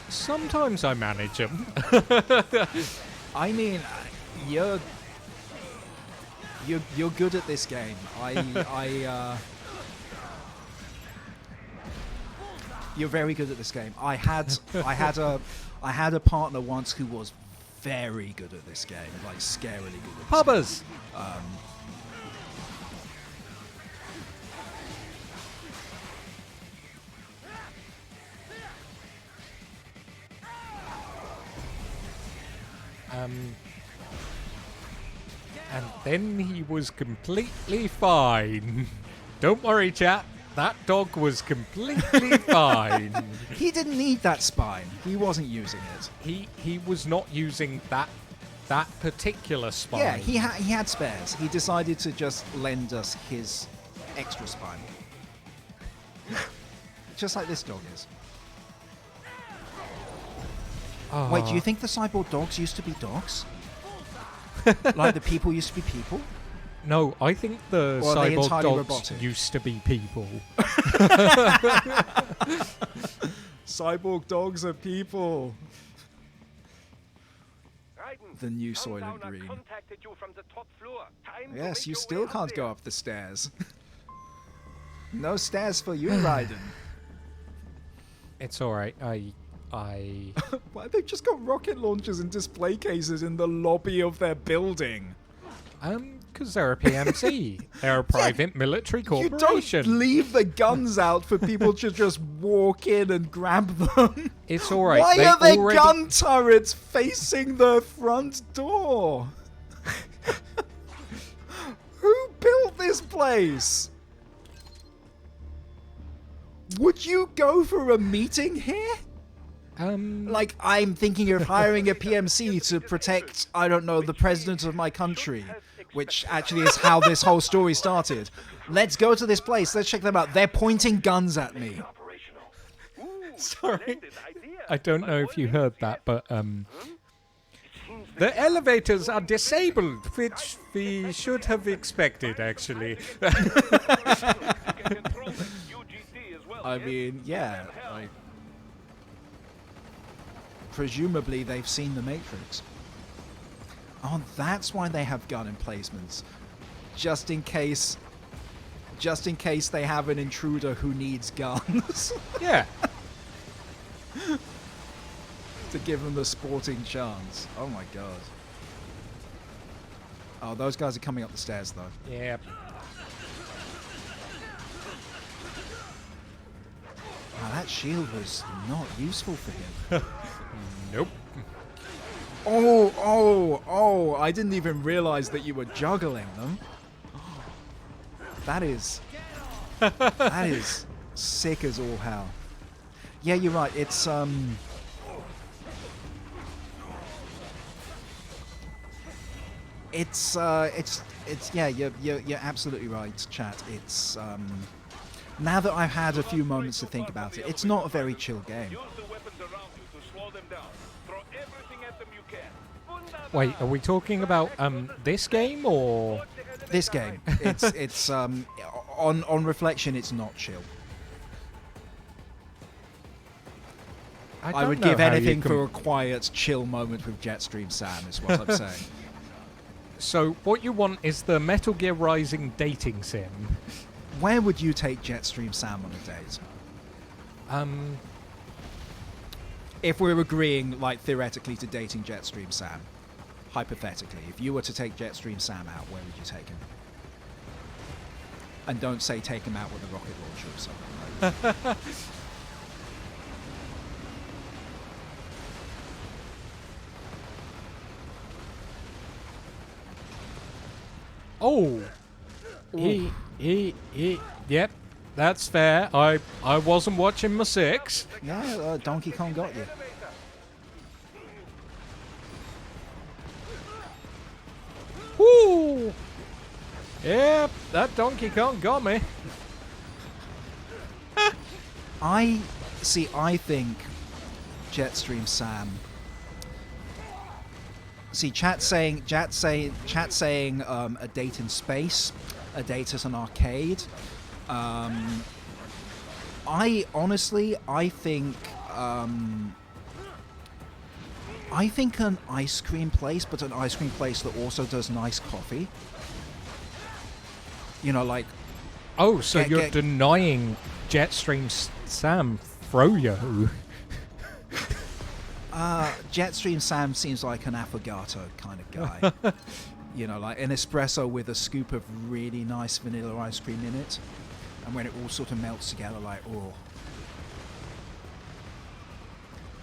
Sometimes I manage them. I mean, you're good at this game. You're very good at this game. I had a partner once who was very good at this game, like scarily good at this Pubbers. game. And then he was completely fine. Don't worry, chat. That dog was completely fine. He didn't need that spine. He wasn't using it. He was not using that particular spine. Yeah, he had spares. He decided to just lend us his extra spine. Just like this dog is. Wait, do you think the cyborg dogs used to be dogs? Like the people used to be people? No, I think the Or are they cyborg entirely dogs robotic? used to be people. Cyborg dogs are people. The new Soylent Green. Yes, you still can't go up the stairs. No stairs for you, Raiden. It's alright. I Why, they've just got rocket launchers and display cases in the lobby of their building. Because they're a PMC. They're a private military corporation. You don't leave the guns out for people to just walk in and grab them. It's alright. Why are there gun turrets facing the front door? Who built this place? Would you go for a meeting here? Like, I'm thinking of hiring a PMC to protect, I don't know, the president of my country, which actually is how this whole story started. Let's go to this place. Let's check them out. They're pointing guns at me. Sorry. I don't know if you heard that, but the elevators are disabled, which we should have expected, actually. I mean, yeah. Presumably they've seen The Matrix. Oh, that's why they have gun emplacements. Just in case they have an intruder who needs guns. Yeah. To give them the sporting chance. Oh my god. Oh, those guys are coming up the stairs though. Yeah. Oh, that shield was not useful for him. Nope. Oh, I didn't even realize that you were juggling them. That is sick as all hell. Yeah, you're right. It's yeah, you're absolutely right, chat. It's now that I've had a few moments to think about it, it's not a very chill game. Wait, are we talking about this game or this game? It's on reflection, it's not chill. I would give anything for a quiet, chill moment with Jetstream Sam, is what I'm saying. So what you want is the Metal Gear Rising dating sim. Where would you take Jetstream Sam on a date? If we're agreeing, like, theoretically to dating Jetstream Sam, hypothetically, if you were to take Jetstream Sam out, where would you take him? And don't say take him out with a rocket launcher or something. Like Oh, yep, that's fair. I wasn't watching my six. No, Donkey Kong got you. Woo! Yep, that Donkey Kong got me. I think Jetstream Sam. See, chat saying a date in space, a date at an arcade. I honestly, I think an ice cream place, but an ice cream place that also does nice coffee. You know, like. Oh, so you're denying Jetstream Sam Froyo? Jetstream Sam seems like an affogato kind of guy. You know, like an espresso with a scoop of really nice vanilla ice cream in it. And when it all sort of melts together, like, oh.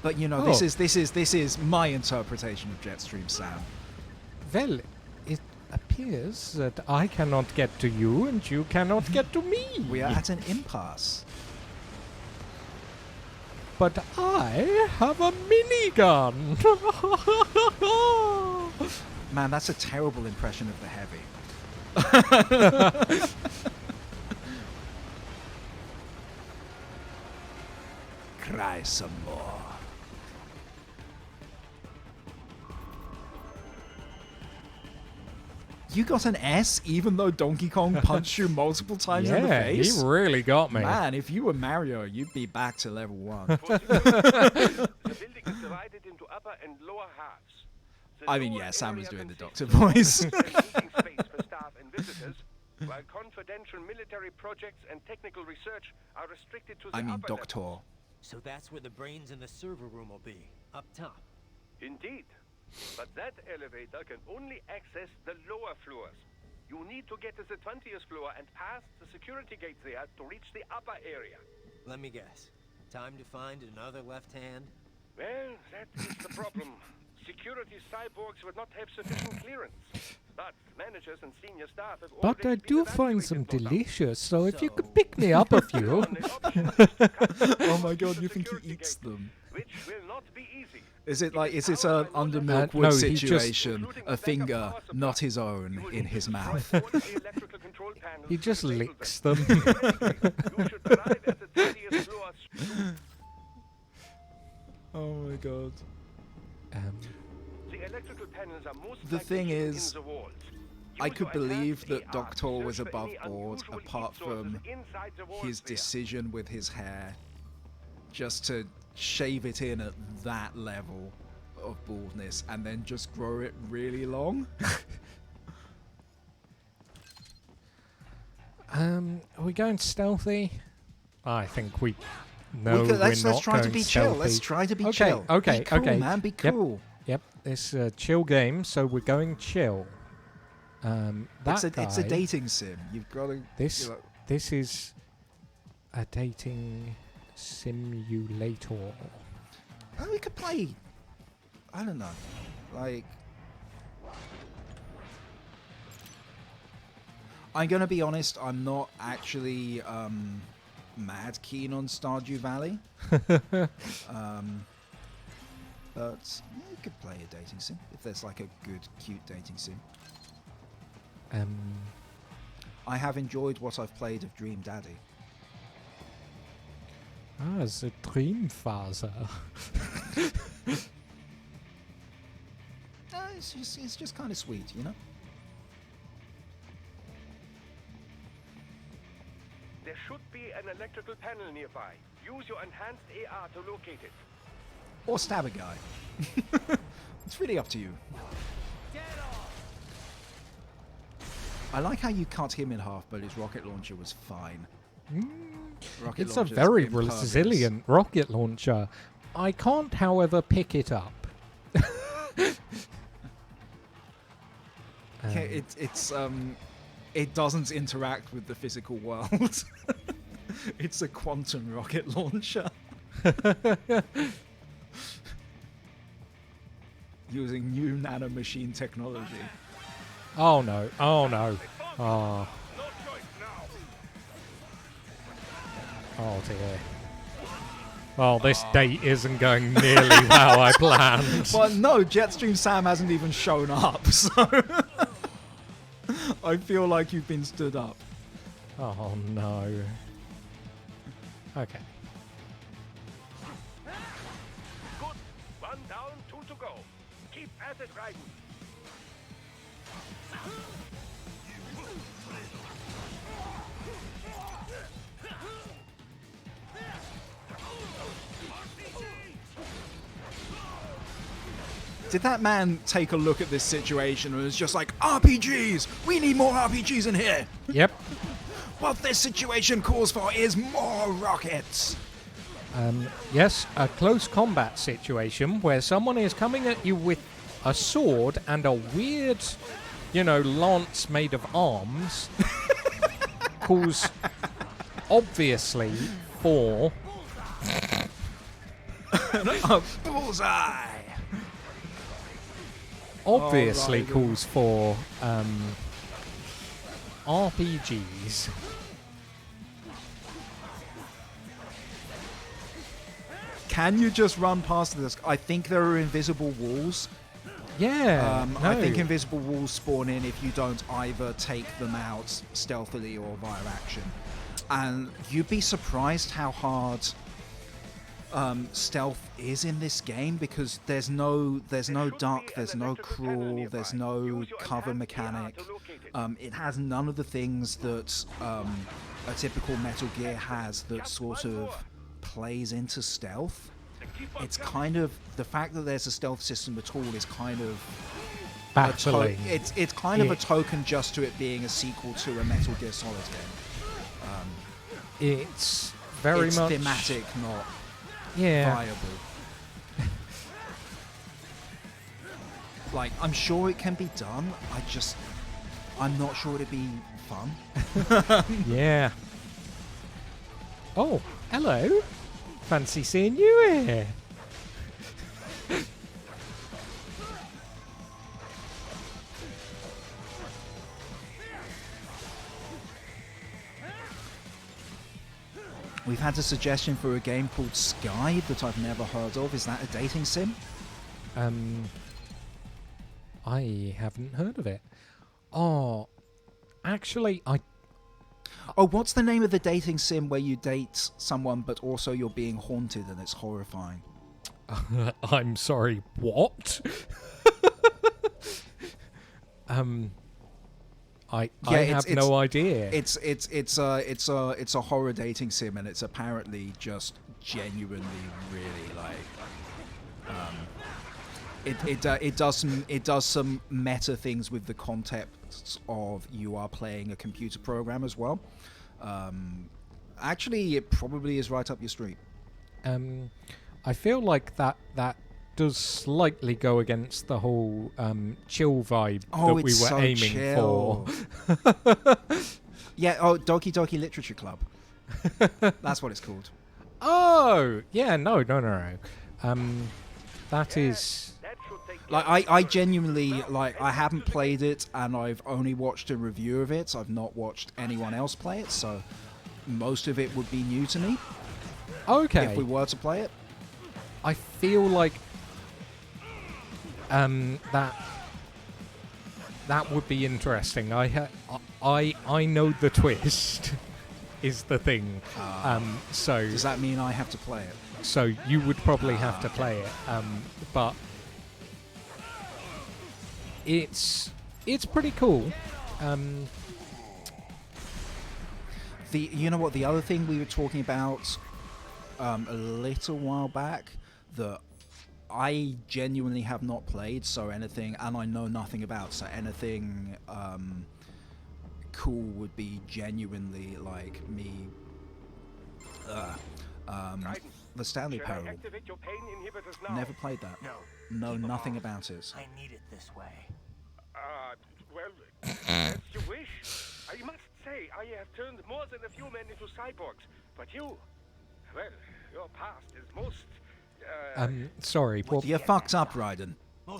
But you know, this is my interpretation of Jetstream Sam. Well, it appears that I cannot get to you and you cannot get to me. We are at an impasse. But I have a minigun. Man, that's a terrible impression of the Heavy. Cry some more. You got an S even though Donkey Kong punched you multiple times in the face? He really got me. Man, if you were Mario, you'd be back to level 1. The building is divided into upper and lower halves. I mean, yeah, Sam was doing the doctor voice. Space for staff and visitors, while confidential military projects and technical research are restricted to the upper Doctor. levels. So that's where the brains in the server room will be, up top. Indeed. But that elevator can only access the lower floors. You need to get to the 20th floor and pass the security gates there to reach the upper area. Let me guess. Time to find another left hand? Well, that is the problem. Security cyborgs would not have sufficient clearance. But managers and senior staff have But I already do been find some evacuated, no doubt. delicious, so if you could pick me up a few. Oh my god, you think he eats them? Which will not be easy. Is it an under Milkwood no, he just- situation? A finger, not his own, in his mouth. He just licks them. You should arrive at the 20th floor. Oh my god. The electrical panels are most The likely thing hidden in is, the walls. I Use could your believe enhanced that AR Doctor was search for above any board, unusual apart heat sources from inside the walls his there. decision with his hair, just to shave it in at that level of baldness and then just grow it really long. Are we going stealthy? I think we. No, let's we're not try to going be chill. stealthy. Let's try to be Okay, chill. Okay, Be cool, okay. man. Be Yep, cool. Yep, it's a chill game, so we're going chill. It's a dating sim. You've got to. This is a dating simulator. Oh, we could play. I don't know, like. I'm gonna be honest. I'm not actually mad keen on Stardew Valley. But you could play a dating sim if there's like a good, cute dating sim. I have enjoyed what I've played of Dream Daddy. The dream father. It's just kind of sweet, you know. There should be an electrical panel nearby. Use your enhanced AR to locate it. Or stab a guy. It's really up to you. I like how you cut him in half, but his rocket launcher was fine. Rocket It's a launcher's very impervious. resilient rocket launcher. I can't, however, pick it up. It doesn't interact with the physical world. It's a quantum rocket launcher. Using new nanomachine technology. Oh no, oh no. Oh. Oh dear. Oh, this date isn't going nearly how I planned. Well, no, Jetstream Sam hasn't even shown up, so I feel like you've been stood up. Oh no. Okay. Good. 1 down, 2 to go. Keep at it, Raiden. Did that man take a look at this situation and was just like, RPGs! We need more RPGs in here! Yep. What this situation calls for is more rockets! Yes, a close combat situation where someone is coming at you with a sword and a weird, lance made of arms calls obviously for a bullseye! Obviously calls for RPGs. Can you just run past this? I think there are invisible walls. Yeah. I think invisible walls spawn in if you don't either take them out stealthily or via action. And you'd be surprised how hard stealth is in this game, because there's no duck, there's no crawl, there's no cover mechanic. It has none of the things that a typical Metal Gear has that sort of plays into stealth. It's kind of the fact that there's a stealth system at all is kind of baffling. It's kind of a token just to it being a sequel to a Metal Gear Solid game. It's very much thematic, not yeah. viable. Like, I'm sure it can be done. I'm not sure it'd be fun. Yeah. Oh, hello. Fancy seeing you here. We've had a suggestion for a game called Sky that I've never heard of. Is that a dating sim? I haven't heard of it. Oh, actually, Oh, what's the name of the dating sim where you date someone but also you're being haunted and it's horrifying? I'm sorry, what? I have no idea. It's a horror dating sim, and it's apparently just genuinely really like it does some meta things with the concepts of you are playing a computer program as well. Actually, it probably is right up your street. I feel like that does slightly go against the whole chill vibe that we were aiming for. Yeah, Doki Doki Literature Club. That's what it's called. Oh, yeah, no. That is... Like, I genuinely, like, I haven't played it, and I've only watched a review of it. I've not watched anyone else play it, so most of it would be new to me. Okay. If we were to play it. I feel like that would be interesting. I know the twist is the thing. So does that mean I have to play it? So you would probably have to play it, but it's pretty cool. You know what? The other thing we were talking about a little while back that I genuinely have not played, so anything, and I know nothing about, so anything cool would be genuinely like me. The Stanley Parable. Never played that. No, nothing about it. I need it this way. Well, as you wish. I must say, I have turned more than a few men into cyborgs, but you, well, your past is most. Sorry, what? You're fucked up, Raiden.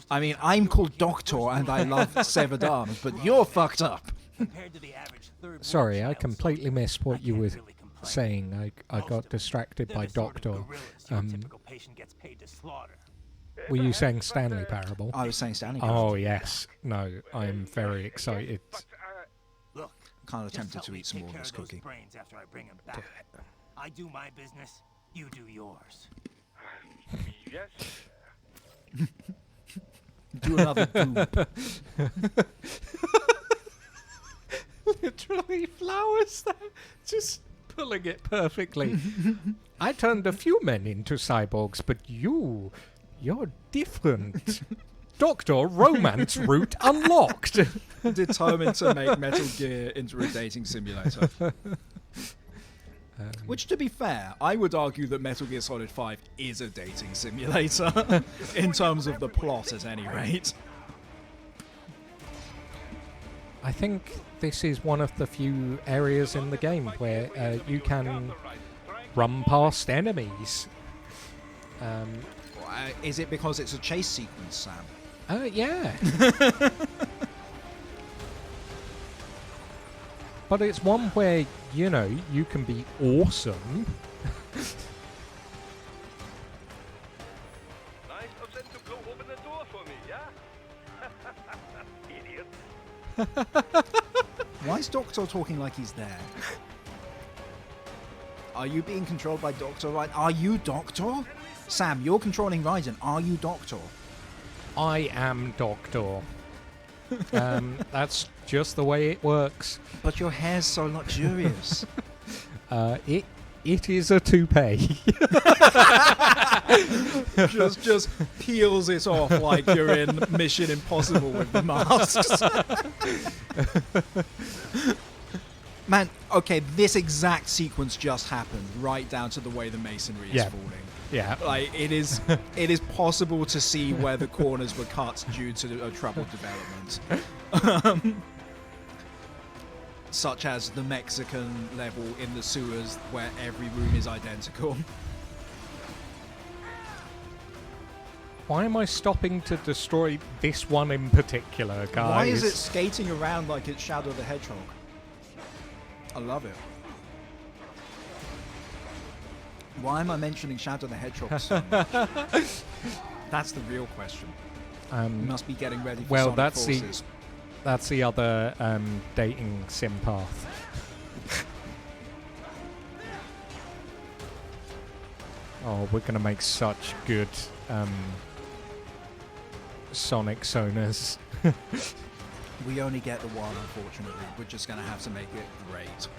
I mean, I'm called Doctor and I love severed arms, but you're fucked up. Sorry, I completely missed what you were saying. I got distracted by Doctor. Were you saying Stanley Parable? I was saying Stanley Parable. Oh, yes. No, I am very excited. Look, kind of tempted to eat some more of this cookie. Brains after I bring him back. I do my business, you do yours. Yes. Do another goop. Literally flowers there. Just pulling it perfectly. I turned a few men into cyborgs, but you're different. Doctor, romance route unlocked. Determined to make Metal Gear into a dating simulator. Which, to be fair, I would argue that Metal Gear Solid 5 is a dating simulator, in terms of the plot at any rate. I think this is one of the few areas in the game where you can run past enemies. Is it because it's a chase sequence, Sam? Yeah. But it's one where, you know, you can be awesome. Nice of them to go open the door for me, yeah? Idiot. Why is Doctor talking like he's there? Are you being controlled by Doctor Raiden? Are you Doctor? Sam, you're controlling Raiden. Are you Doctor? I am Doctor. That's just the way it works. But your hair's so luxurious. It is a toupee. just peels it off like you're in Mission Impossible with the masks. Man, okay, this exact sequence just happened, right down to the way the masonry is falling. Yeah. Like, it is possible to see where the corners were cut due to a troubled development. Such as the Mexican level in the sewers where every room is identical. Why am I stopping to destroy this one in particular, guys? Why is it skating around like it's Shadow the Hedgehog? I love it. Why am I mentioning Shadow the Hedgehog so much? That's the real question. You must be getting ready for Sonic Forces. That's the other dating sim path. Oh, we're gonna make such good Sonic Sonars. We only get the one, unfortunately. We're just gonna have to make it great.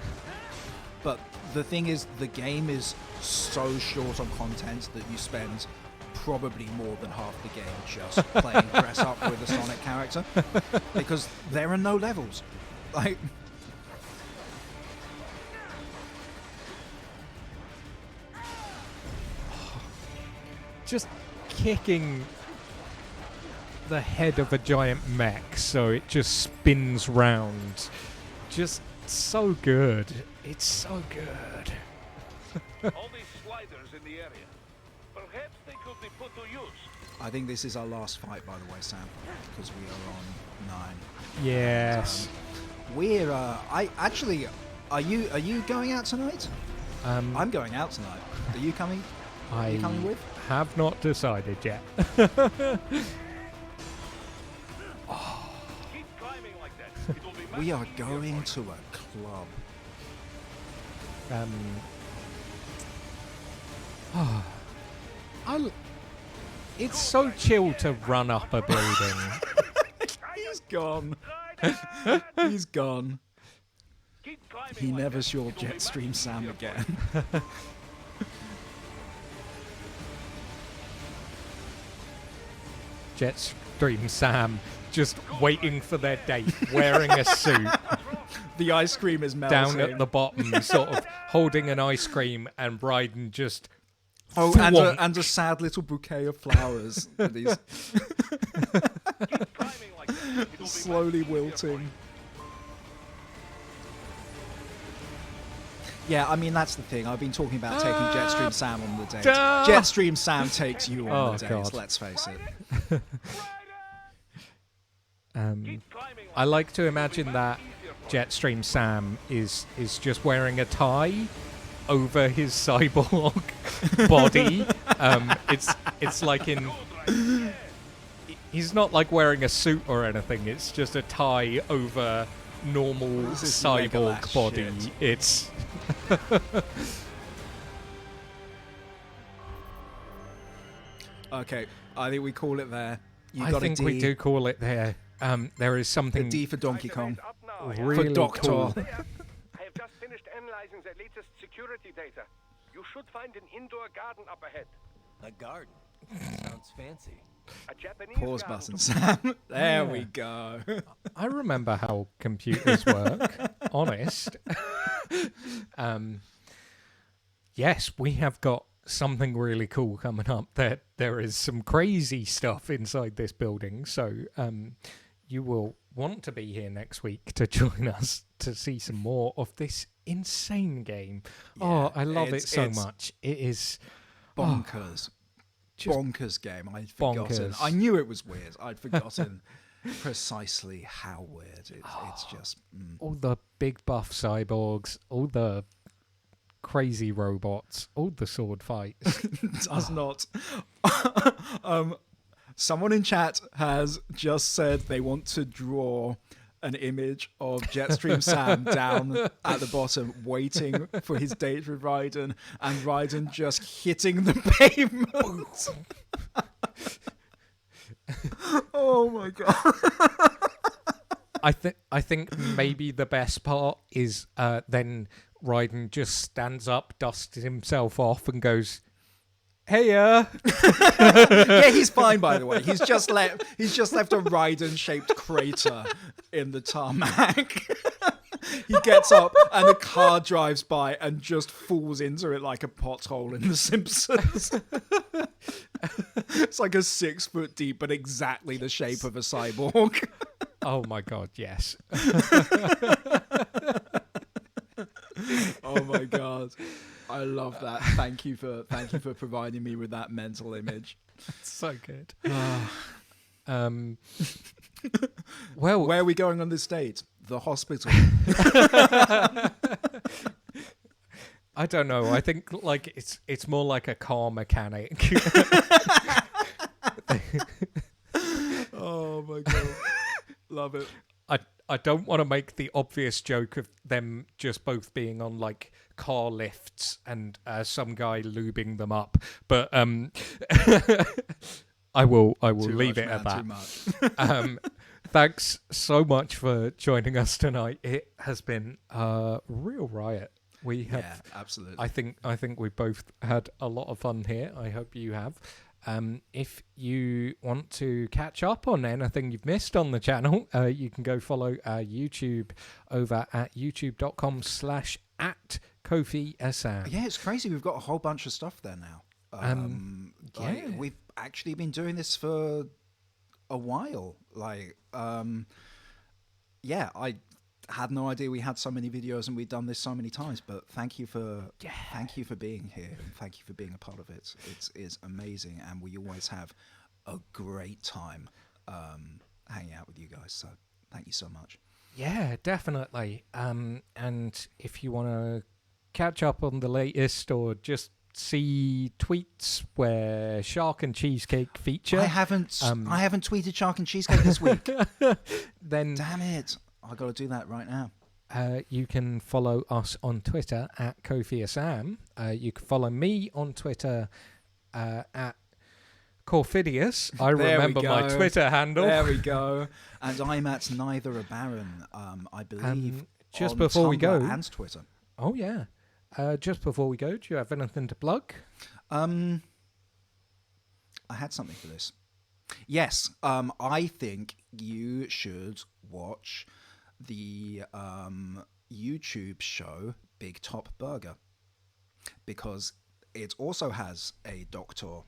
But the thing is, the game is so short on content that you spend probably more than half the game just playing dress up with a Sonic character, because there are no levels. Like, just kicking the head of a giant mech so it just spins round. Just so good. It's so good. All these sliders in the area. Perhaps they could be put to use. I think this is our last fight, by the way, Sam, because we are on 9. Yes. We're are you going out tonight? I'm going out tonight. Are you coming? Are you coming with? Have not decided yet. Keep climbing like that. It will be We are going to a club. It's so chill to run up a building. He's gone. He's gone. He never saw Jetstream Sam again. Jetstream Sam just waiting for their date, wearing a suit. The ice cream is melting. Down at the bottom, sort of holding an ice cream, and Raiden just... Oh, and a sad little bouquet of flowers. These slowly wilting. Yeah, I mean, that's the thing. I've been talking about taking Jetstream Sam on the date. Jetstream Sam takes you on the date, God. let's face it. I like to imagine that Jetstream Sam is just wearing a tie over his cyborg body. It's like in... He's not like wearing a suit or anything. It's just a tie over normal cyborg body. Shit. It's... Okay, I think we call it there. You I got think a D. we do call it there. There is something... A D for Donkey Kong. Really for Doctor. cool. I have just finished analyzing the latest security data. You should find an indoor garden up ahead. A garden? Sounds fancy. A Japanese Pause garden button, to- Sam. There Yeah. we go. I remember how computers work. Honest. Yes, we have got something really cool coming up. There is some crazy stuff inside this building, so you will want to be here next week to join us to see some more of this insane game. Yeah, I love it so it's much. It is bonkers. just Bonkers game. I'd forgotten. bonkers. I knew it was weird. I'd forgotten precisely how weird. It's just... all the big buff cyborgs, all the crazy robots, all the sword fights. does not. Someone in chat has just said they want to draw an image of Jetstream Sam down at the bottom, waiting for his date with Raiden, and Raiden just hitting the pavement. Oh my god! I think maybe the best part is then Raiden just stands up, dusts himself off, and goes, "Hey, Yeah, he's fine, by the way. He's just left a Raiden-shaped crater in the tarmac. He gets up and a car drives by and just falls into it like a pothole in The Simpsons. It's like a 6 foot deep, but exactly the shape of a cyborg. Oh my god, yes." Oh my god. I love that. Thank you for providing me with that mental image. So good. Well, where are we going on this date? The hospital. I don't know. I think like it's more like a car mechanic. Oh my god. Love it. I don't want to make the obvious joke of them just both being on like car lifts and some guy lubing them up, but I will leave it at that. Thanks so much for joining us tonight. It has been a real riot. We have, yeah, absolutely. I think we both had a lot of fun here. I hope you have. If you want to catch up on anything you've missed on the channel, you can go follow YouTube over at youtube.com/@KofiAssam. Yeah, it's crazy. We've got a whole bunch of stuff there now. Yeah. We've actually been doing this for a while. Yeah, I had no idea we had so many videos and we'd done this so many times, but thank you for being here and thank you for being a part of it. It is amazing, and we always have a great time hanging out with you guys, so thank you so much. Yeah, definitely. And if you want to catch up on the latest or just see tweets where Shark and Cheesecake feature, I haven't tweeted Shark and Cheesecake this week. Then damn it, I got to do that right now. You can follow us on Twitter at KofiAssam. You can follow me on Twitter at Corfidius. I remember my Twitter handle. There we go. And I'm at Neither a Baron, I believe, just on before we Tumblr go, and Twitter. Oh yeah. Just before we go, do you have anything to plug? I had something for this. Yes, I think you should watch the YouTube show Big Top Burger, because it also has a doctor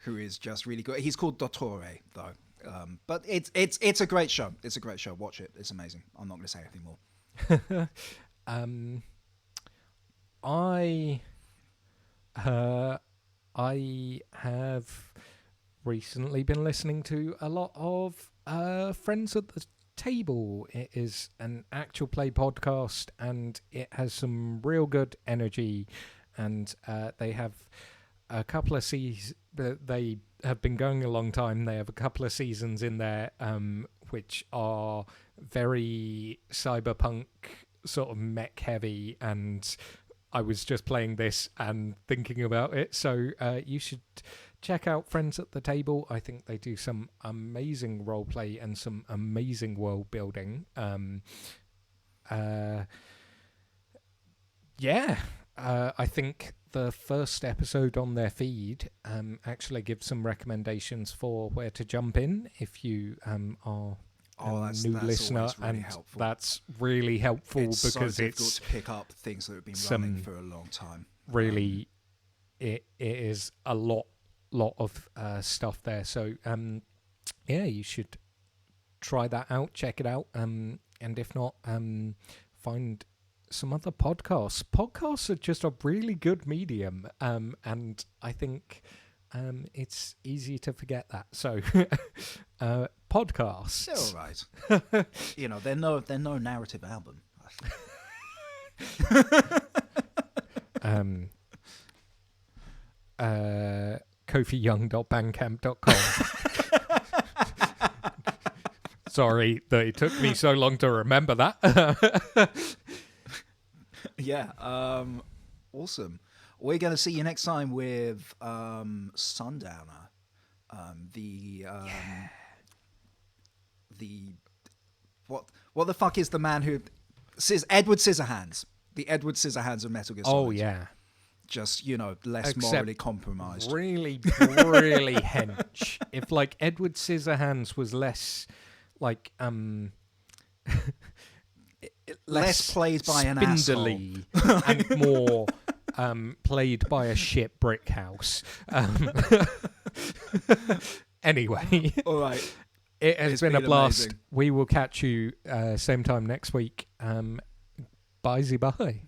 who is just really good. He's called Dottore though, but it's a great show. It's a great show. Watch it. It's amazing. I'm not going to say anything more. I have recently been listening to a lot of Friends at the Table. It is an actual play podcast, and it has some real good energy. And they have a couple of seasons. They have been going a long time. They have a couple of seasons in there, which are very cyberpunk, sort of mech heavy, and I was just playing this and thinking about it, so you should check out Friends at the Table. I think they do some amazing roleplay and some amazing world building. Yeah, I think the first episode on their feed actually gives some recommendations for where to jump in if you are a new listener, always really and helpful. that's really helpful It's because so difficult it's to pick up things that have been running for a long time. really it is a lot of stuff there. So yeah, you should try that out, check it out, and if not, find some other podcasts. Podcasts are just a really good medium, and I think it's easy to forget that. So podcasts, They're all right. You know, they're no narrative album. KofiYoung.bandcamp.com. Sorry that it took me so long to remember that. Yeah, awesome. We're going to see you next time with Sundowner. What the fuck is the man who... Edward Scissorhands. The Edward Scissorhands of Metal Gear Solid. Oh, yeah. Just, you know, less Except morally compromised. Really hench. If, like, Edward Scissorhands was less, like, less played by an spindly and more played by a shit brick house. Anyway. All right. It has been a blast. amazing. We will catch you same time next week. Bye-bye.